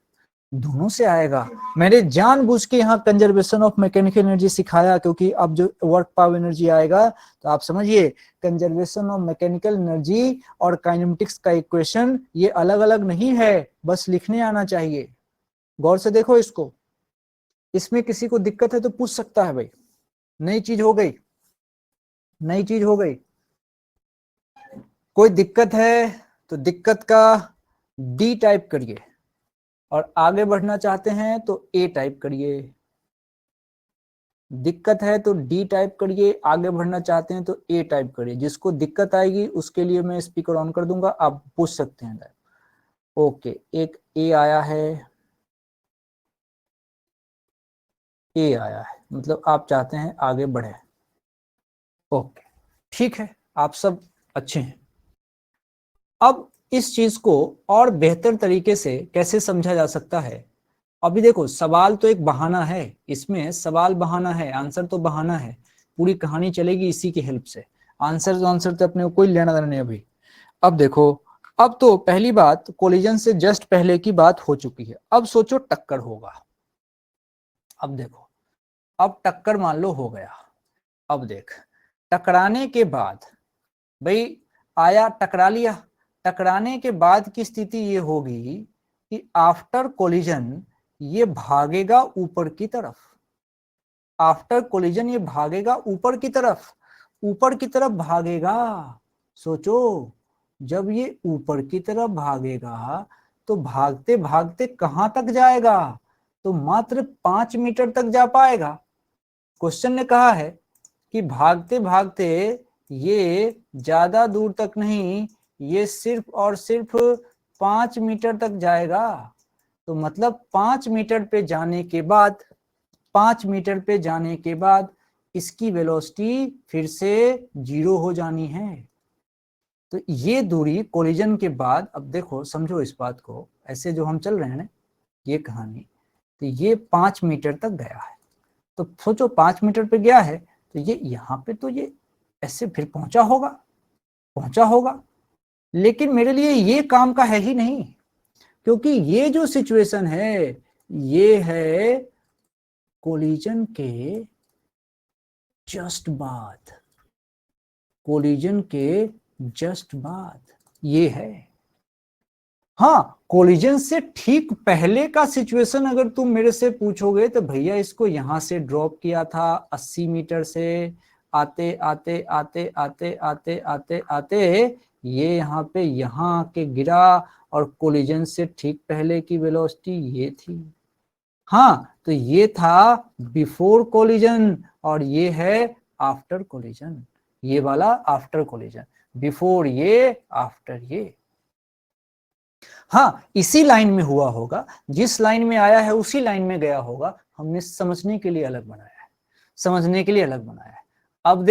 [SPEAKER 1] दोनों से आएगा। मैंने जानबूझ के यहाँ कंजर्वेशन ऑफ मैकेनिकल एनर्जी सिखाया, क्योंकि अब जो वर्क पावर एनर्जी आएगा तो आप समझिए कंजर्वेशन ऑफ मैकेनिकल एनर्जी और काइनेमेटिक्स का इक्वेशन ये अलग अलग नहीं है, बस लिखने आना चाहिए। गौर से देखो इसको, इसमें किसी को दिक्कत है तो पूछ सकता है भाई। नई चीज हो गई, कोई दिक्कत है तो दिक्कत का डी टाइप करिए, और आगे बढ़ना चाहते हैं तो ए टाइप करिए। दिक्कत है तो डी टाइप करिए, आगे बढ़ना चाहते हैं तो ए टाइप करिए। जिसको दिक्कत आएगी उसके लिए मैं स्पीकर ऑन कर दूंगा, आप पूछ सकते हैं। ओके, एक ए आया है, मतलब आप चाहते हैं आगे बढ़े। ओके ठीक है, आप सब अच्छे हैं। अब इस चीज को और बेहतर तरीके से कैसे समझा जा सकता है? अभी देखो, सवाल तो एक बहाना है, इसमें सवाल बहाना है, आंसर तो बहाना है। पूरी कहानी चलेगी इसी की हेल्प से। आंसर तो अपने को कोई लेना देना नहीं अभी। अब देखो, अब तो पहली बात कोलिजन से जस्ट पहले की बात हो चुकी है। अब सोचो टक्कर होगा। अब देखो, अब टक्कर मान लो हो गया। अब देख, टकराने के बाद भाई आया, टकरा लिया। टकराने के बाद की स्थिति ये होगी कि आफ्टर कोलिजन ये भागेगा ऊपर की तरफ। आफ्टर कोलिजन ये भागेगा ऊपर की तरफ भागेगा। सोचो, जब ये ऊपर की तरफ भागेगा तो भागते भागते कहां तक जाएगा, तो मात्र 5 मीटर तक जा पाएगा। क्वेश्चन ने कहा है कि भागते भागते ये ज्यादा दूर तक नहीं, ये सिर्फ और सिर्फ 5 मीटर तक जाएगा। तो मतलब 5 मीटर पे जाने के बाद 5 मीटर पे जाने के बाद इसकी वेलोसिटी फिर से 0 हो जानी है। तो ये दूरी कोलिजन के बाद, अब देखो समझो इस बात को, ऐसे जो हम चल रहे हैं ना ये कहानी, तो ये 5 मीटर तक गया है। तो सोचो 5 मीटर पे गया है तो ये यहाँ पे तो ये ऐसे फिर पहुंचा होगा, लेकिन मेरे लिए ये काम का है ही नहीं, क्योंकि ये जो सिचुएशन है ये है कोलिजन के जस्ट बाद, कोलिजन के जस्ट बाद ये है। हाँ, कोलिजन से ठीक पहले का सिचुएशन अगर तुम मेरे से पूछोगे तो भैया इसको यहां से ड्रॉप किया था 80 मीटर से, आते आते आते आते आते आते आते ये यहाँ पे यहाँ आके गिरा, और कोलिजन से ठीक पहले की वेलोसिटी ये थी। हाँ, तो ये था बिफोर कोलिजन और ये है आफ्टर कोलिजन, ये वाला आफ्टर कोलिजन, बिफोर ये आफ्टर ये। हाँ, इसी लाइन में हुआ होगा, जिस लाइन में आया है उसी लाइन में गया होगा, हमने समझने के लिए अलग बनाया है, समझने के लिए अलग बनाया है। अब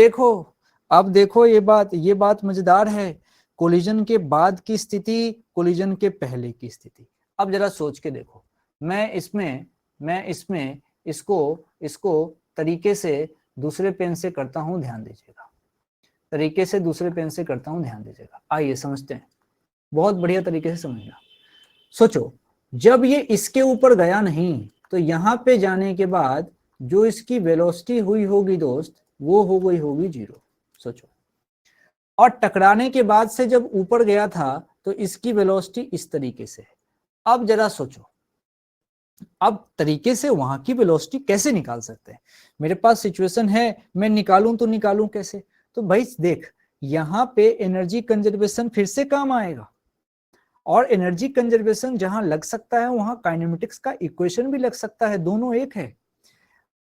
[SPEAKER 1] देखो ये बात मजेदार है, कोलिजन के बाद की स्थिति, कोलिजन के पहले की स्थिति। अब जरा सोच के देखो, मैं इसमें इसको तरीके से दूसरे पेन से करता हूं, ध्यान दीजिएगा, तरीके से दूसरे पेन से करता हूं, ध्यान दीजिएगा। आइए समझते हैं, बहुत बढ़िया तरीके से समझना। सोचो जब ये इसके ऊपर गया नहीं तो यहाँ पे जाने के बाद जो इसकी वेलोसिटी हुई होगी दोस्त, वो हो गई होगी 0। सोचो, और टकराने के बाद से जब ऊपर गया था तो इसकी वेलोसिटी इस तरीके से। अब जरा सोचो, अब तरीके से वहां की वेलोसिटी कैसे निकाल सकते हैं? मेरे पास सिचुएशन है, मैं निकालूं तो निकालूं कैसे? तो भाई देख, यहाँ पे एनर्जी कंजर्वेशन फिर से काम आएगा, और एनर्जी कंजर्वेशन जहां लग सकता है वहां काइनेमेटिक्स का इक्वेशन भी लग सकता है, दोनों एक है।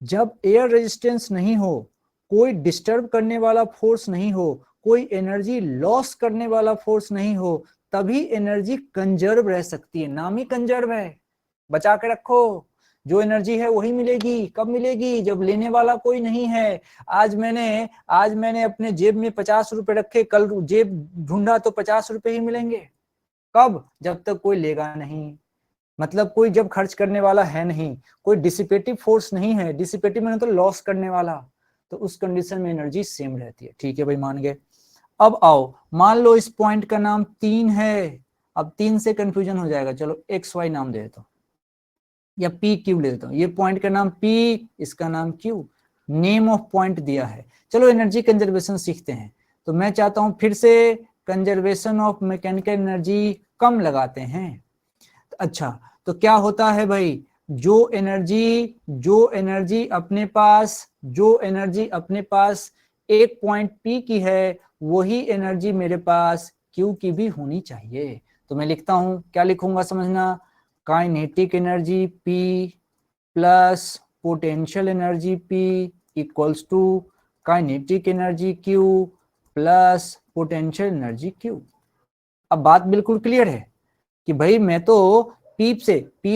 [SPEAKER 1] जब एयर रेजिस्टेंस नहीं हो, कोई डिस्टर्ब करने वाला फोर्स नहीं हो, कोई एनर्जी लॉस करने वाला फोर्स नहीं हो, तभी एनर्जी कंजर्व रह सकती है, नाम ही कंजर्व है, बचा के रखो। जो एनर्जी है वही मिलेगी, कब मिलेगी? जब लेने वाला कोई नहीं है। आज मैंने अपने जेब में 50 रुपए रखे, कल जेब ढूंढा तो 50 रुपए ही मिलेंगे। कब? जब तक कोई लेगा नहीं, मतलब कोई जब खर्च करने वाला है नहीं, कोई डिसिपेटिव फोर्स नहीं है, डिसिपेटिव मैंने तो लॉस करने वाला, तो उस कंडीशन में एनर्जी सेम रहती है। ठीक है भाई, मान गए। अब आओ, मान लो इस पॉइंट का नाम 3 है, अब 3 से कंफ्यूजन हो जाएगा, चलो XY नाम दे देता हूं, या PQ ले देता हूं। ये पॉइंट का नाम P, इसका नाम Q, नेम ऑफ पॉइंट दिया है। चलो एनर्जी कंजर्वेशन सीखते हैं। तो मैं चाहता हूं फिर से कंजर्वेशन ऑफ मैकेनिकल एनर्जी कम लगाते हैं। अच्छा, तो क्या होता है भाई, जो एनर्जी अपने पास एक पॉइंट P की है, वही एनर्जी मेरे पास Q की भी होनी चाहिए। तो मैं लिखता हूं, क्या लिखूंगा समझना, kinetic energy P plus potential energy P equals to kinetic energy Q plus potential energy Q। अब बात बिल्कुल क्लियर है कि भाई मैं तो P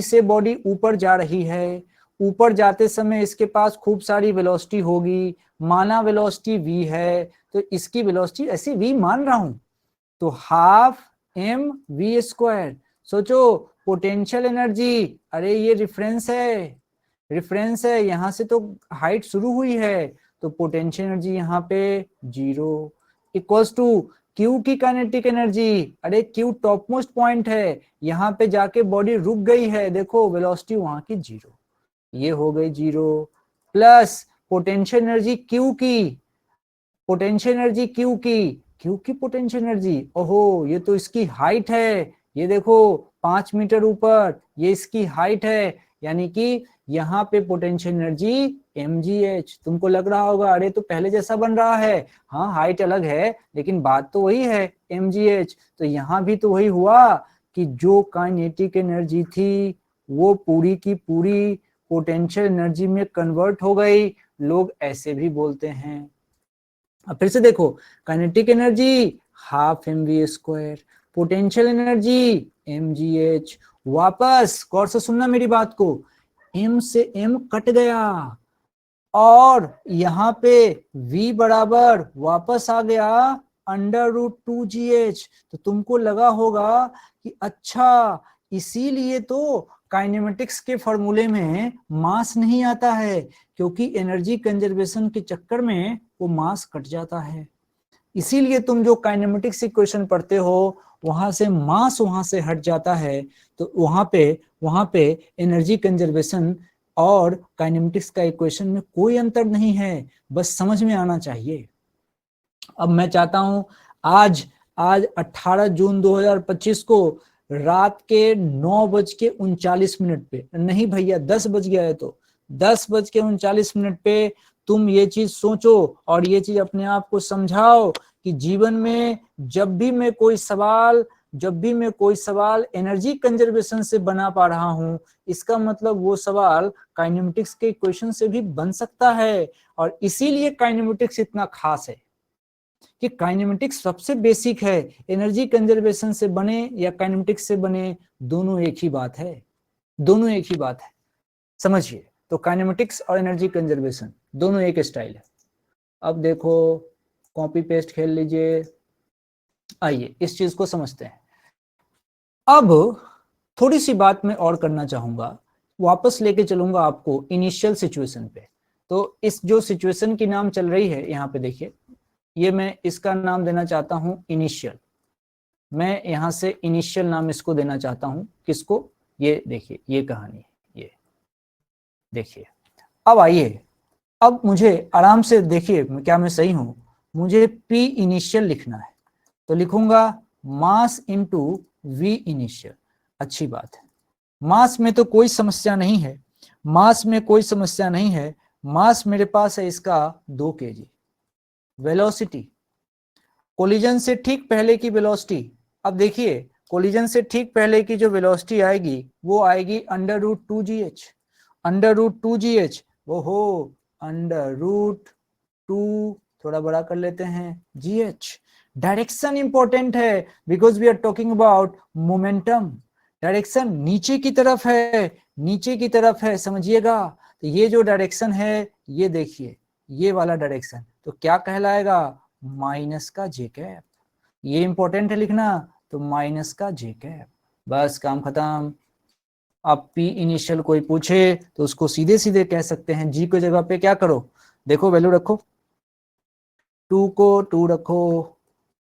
[SPEAKER 1] से बॉडी ऊपर जा रही है, ऊपर जाते समय इसके पास खूब सारी वेलोसिटी होगी, माना वेलोसिटी v है, तो इसकी वेलोसिटी ऐसी v मान रहा हूं, तो हाफ mv²। सोचो पोटेंशियल एनर्जी, अरे ये रेफरेंस है, यहां से तो हाइट शुरू हुई है, तो पोटेंशियल एनर्जी यहाँ पे 0 इक्वल्स टू Q की काइनेटिक एनर्जी, अरे Q टॉप मोस्ट पॉइंट है, यहाँ पे जाके बॉडी रुक गई है, देखो वेलोसिटी वहां की 0, ये हो गई 0, प्लस पोटेंशियल एनर्जी Q की पोटेंशियल एनर्जी, ओहो ये तो इसकी हाइट है, ये देखो 5 मीटर ऊपर, ये इसकी हाइट है, यानी कि यहाँ पे पोटेंशियल एनर्जी mgh। तुमको लग रहा होगा अरे तो पहले जैसा बन रहा है, हाँ हाइट अलग है लेकिन बात तो वही है mgh। तो यहाँ भी तो वही हुआ कि जो काइनेटिक एनर्जी थी वो पूरी की पूरी पोटेंशियल एनर्जी में कन्वर्ट हो गई। लोग ऐसे भी बोलते हैं। अब फिर से देखो, kinetic energy half mv², potential energy mgh। वापस गौर से सुनना मेरी बात को, m से m कट गया और यहाँ पे v बराबर वापस आ गया √2gh। तो तुमको लगा होगा कि अच्छा इसीलिए तो काइनेमेटिक्स के फॉर्मूले में मास नहीं आता है, क्योंकि एनर्जी कंजर्वेशन के चक्कर में वो मास कट जाता है। इसीलिए तुम जो काइनेमेटिक्स इक्वेशन पढ़ते हो वहां से मास वहां से हट जाता है। तो वहां पे एनर्जी कंजर्वेशन और काइनेमेटिक्स का इक्वेशन में कोई अंतर नहीं है, बस समझ में आना चाहिए। अब मैं चाहता हूं आज 18 जून 2025 को रात के 9:39 पे, नहीं भैया 10 बज गया है, तो 10:39 पे तुम ये चीज सोचो और ये चीज अपने आप को समझाओ कि जीवन में जब भी मैं कोई सवाल एनर्जी कंजर्वेशन से बना पा रहा हूं, इसका मतलब वो सवाल काइनेमेटिक्स के इक्वेशन से भी बन सकता है। और इसीलिए काइनेमेटिक्स इतना खास है कि काइनेमेटिक्स सबसे बेसिक है। एनर्जी कंजर्वेशन से बने या काइनेमेटिक्स से बने, दोनों एक ही बात है, दोनों एक ही बात है, समझिए। तो काइनेमेटिक्स और एनर्जी कंजर्वेशन दोनों एक स्टाइल है। अब देखो, कॉपी पेस्ट खेल लीजिए। आइए इस चीज को समझते हैं। अब थोड़ी सी बात मैं और करना चाहूंगा, वापस लेके चलूंगा आपको इनिशियल सिचुएशन पे। तो इस जो सिचुएशन की नाम चल रही है यहाँ पे देखिए, ये मैं इसका नाम देना चाहता हूं इनिशियल। मैं यहां से इनिशियल नाम इसको देना चाहता हूं। किसको? ये देखिए, ये कहानी, ये देखिए। अब आइए, अब मुझे आराम से देखिए, क्या मैं सही हूं? मुझे P इनिशियल लिखना है, तो लिखूंगा मास इंटू V इनिशियल। अच्छी बात है, मास में तो कोई समस्या नहीं है, मास में कोई समस्या नहीं है। मास मेरे पास है इसका 2 kg। वेलोसिटी, कोलिजन से ठीक पहले की वेलोसिटी, अब देखिए कोलिजन से ठीक पहले की जो वेलोसिटी आएगी वो आएगी √2gh। √2gh, ओहो, √2, थोड़ा बड़ा कर लेते हैं, gh। डायरेक्शन इंपॉर्टेंट है, because we are talking about momentum. Direction नीचे की तरफ है, नीचे की तरफ है, समझिएगा। तो ये जो डायरेक्शन है, ये देखिए, ये वाला डायरेक्शन तो क्या कहलाएगा? माइनस का जे कैप। ये इंपॉर्टेंट है लिखना, तो माइनस का जे कैप। बस काम खत्म। अब P इनिशियल कोई पूछे तो उसको सीधे सीधे कह सकते हैं, G की जगह पे क्या करो, देखो वैल्यू रखो, 2 को 2 रखो,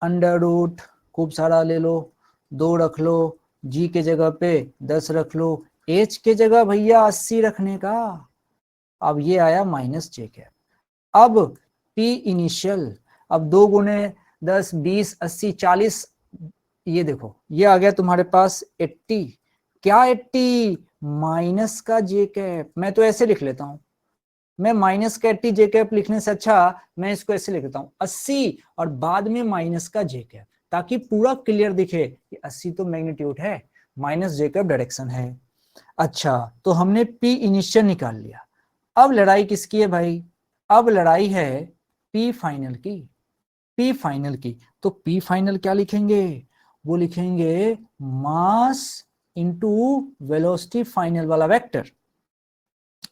[SPEAKER 1] √ खूब सारा ले लो, 2 रख लो, G के जगह पे 10 रख लो, H के जगह भैया 80 रखने का। अब ये आया माइनस जे कैप। अब P इनिशियल, अब 2 गुने 10, 20, 80, 40, ये देखो ये आ गया तुम्हारे पास 80। क्या 80? माइनस का जे कैप। मैं तो ऐसे लिख लेता हूं, मैं माइनस का 80 जे कैप लिखने से अच्छा मैं इसको ऐसे लिख देता हूं, 80 और बाद में माइनस का जे कैप, ताकि पूरा क्लियर दिखे कि 80 तो मैग्नीट्यूड है, माइनस जे कैप डायरेक्शन है। अच्छा, तो हमने P इनिशियल निकाल लिया। अब लड़ाई किसकी है भाई? अब लड़ाई है P फाइनल की। P फाइनल की, तो P फाइनल क्या लिखेंगे? वो लिखेंगे मास इंटू वेलोसिटी फाइनल वाला वेक्टर।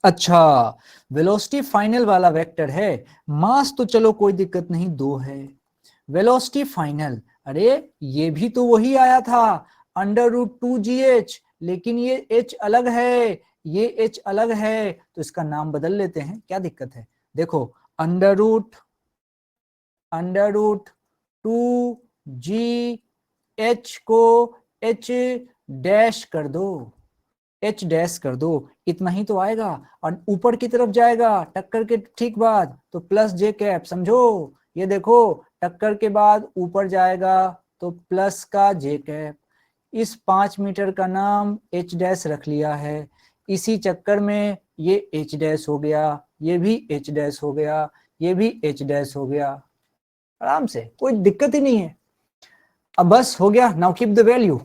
[SPEAKER 1] अच्छा, वेलोसिटी फाइनल वाला वेक्टर है, मास तो चलो कोई दिक्कत नहीं 2 है, वेलोसिटी फाइनल, अरे ये भी तो वही आया था √2gh, लेकिन ये h अलग है, ये h अलग है, तो इसका नाम बदल लेते हैं, क्या दिक्कत है? देखो √2gh को h डैश कर दो, h डैश कर दो, इतना ही तो आएगा। और ऊपर की तरफ जाएगा टक्कर के ठीक बाद तो प्लस जे कैप, समझो। ये देखो टक्कर के बाद ऊपर जाएगा तो प्लस का जे कैप। इस 5 मीटर का नाम h डैश रख लिया है, इसी चक्कर में ये h डैश हो गया, ये भी h डैश हो गया, ये भी h डैश हो गया, आराम से, कोई दिक्कत ही नहीं है। अब बस हो गया। नाउ कीप द वैल्यू,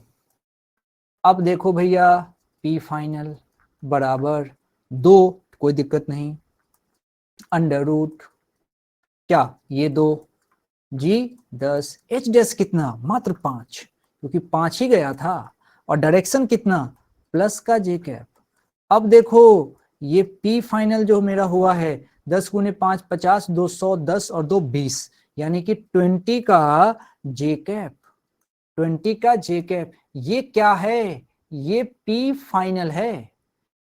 [SPEAKER 1] अब देखो भैया P फाइनल बराबर 2, कोई दिक्कत नहीं, अंडर रूट क्या ये 2 जी 10, H डैश कितना मात्र 5, क्योंकि 5 ही गया था, और डायरेक्शन कितना प्लस का जे कैप। अब देखो ये P फाइनल जो मेरा हुआ है 10 गुने 5 50, 210 और 2 20, यानी कि 20 का जे कैप, 20 का जे कैप। ये क्या है, ये P फाइनल है।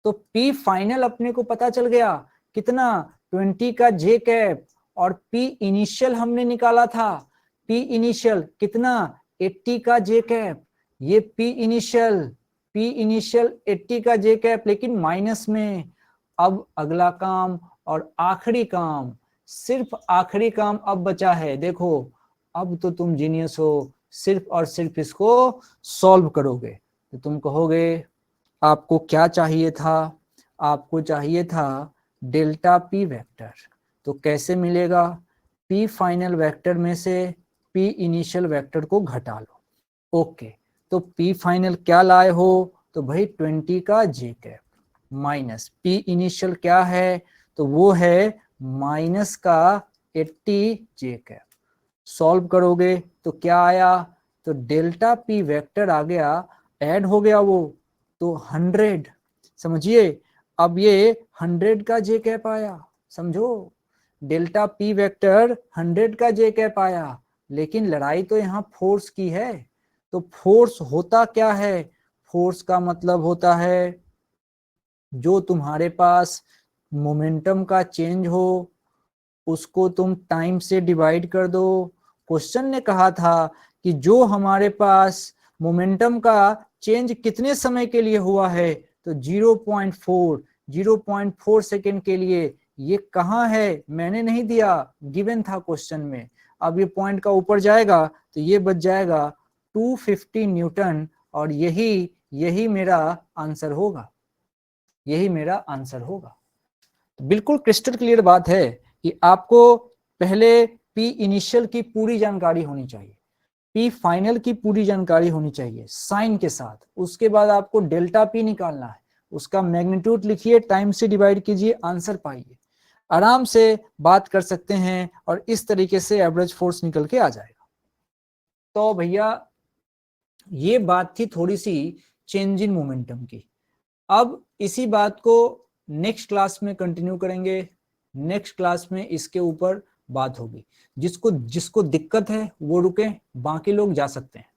[SPEAKER 1] तो P फाइनल अपने को पता चल गया कितना, 20 का जे कैप, और P इनिशियल हमने निकाला था, P इनिशियल कितना 80 का जे कैप। ये P इनिशियल 80 का जे कैप, लेकिन माइनस में। अब अगला काम और आखिरी काम, सिर्फ आखिरी काम अब बचा है। देखो अब तो तुम जीनियस हो, सिर्फ और सिर्फ इसको सॉल्व करोगे। तो तुम कहोगे आपको क्या चाहिए था, आपको चाहिए था डेल्टा P वेक्टर। तो कैसे मिलेगा, P फाइनल वेक्टर में से P इनिशियल वेक्टर को घटा लो। ओके, तो P फाइनल क्या लाए हो, तो भाई 20 का जे कैप माइनस P इनिशियल क्या है, तो वो है माइनस का 80 जे कैप। सॉल्व करोगे तो क्या आया, तो डेल्टा P वेक्टर आ गया, ऐड हो गया वो, तो 100। समझिए, अब ये 100 का जे कैप आया, समझो, डेल्टा P वेक्टर 100 का जे कैप आया। लेकिन लड़ाई तो यहाँ फोर्स की है। तो फोर्स होता क्या है, फोर्स का मतलब होता है जो तुम्हारे पास मोमेंटम का चेंज हो उसको तुम टाइम से डिवाइड कर दो। क्वेश्चन ने कहा था कि जो हमारे पास मोमेंटम का चेंज कितने समय के लिए हुआ है, तो 0.4 सेकेंड के लिए। ये कहाँ है, मैंने नहीं दिया, गिवन था क्वेश्चन में। अब ये पॉइंट का ऊपर जाएगा तो ये बच जाएगा 250 न्यूटन, और यही मेरा आंसर होगा, यही मेरा आंसर होगा। बिल्कुल क्रिस्टल क्लियर बात है कि आपको पहले P इनिशियल की पूरी जानकारी होनी चाहिए, P फाइनल की पूरी जानकारी होनी चाहिए साइन के साथ। उसके बाद आपको डेल्टा P निकालना है, उसका मैग्नीट्यूड लिखिए, टाइम से डिवाइड कीजिए, आंसर पाइए। आराम से बात कर सकते हैं और इस तरीके से एवरेज फोर्स निकल के आ जाएगा। तो भैया ये बात थी थोड़ी सी चेंज इन मोमेंटम की। अब इसी बात को नेक्स्ट क्लास में कंटिन्यू करेंगे। नेक्स्ट क्लास में इसके ऊपर बात होगी। जिसको दिक्कत है वो रुके, बाकी लोग जा सकते हैं।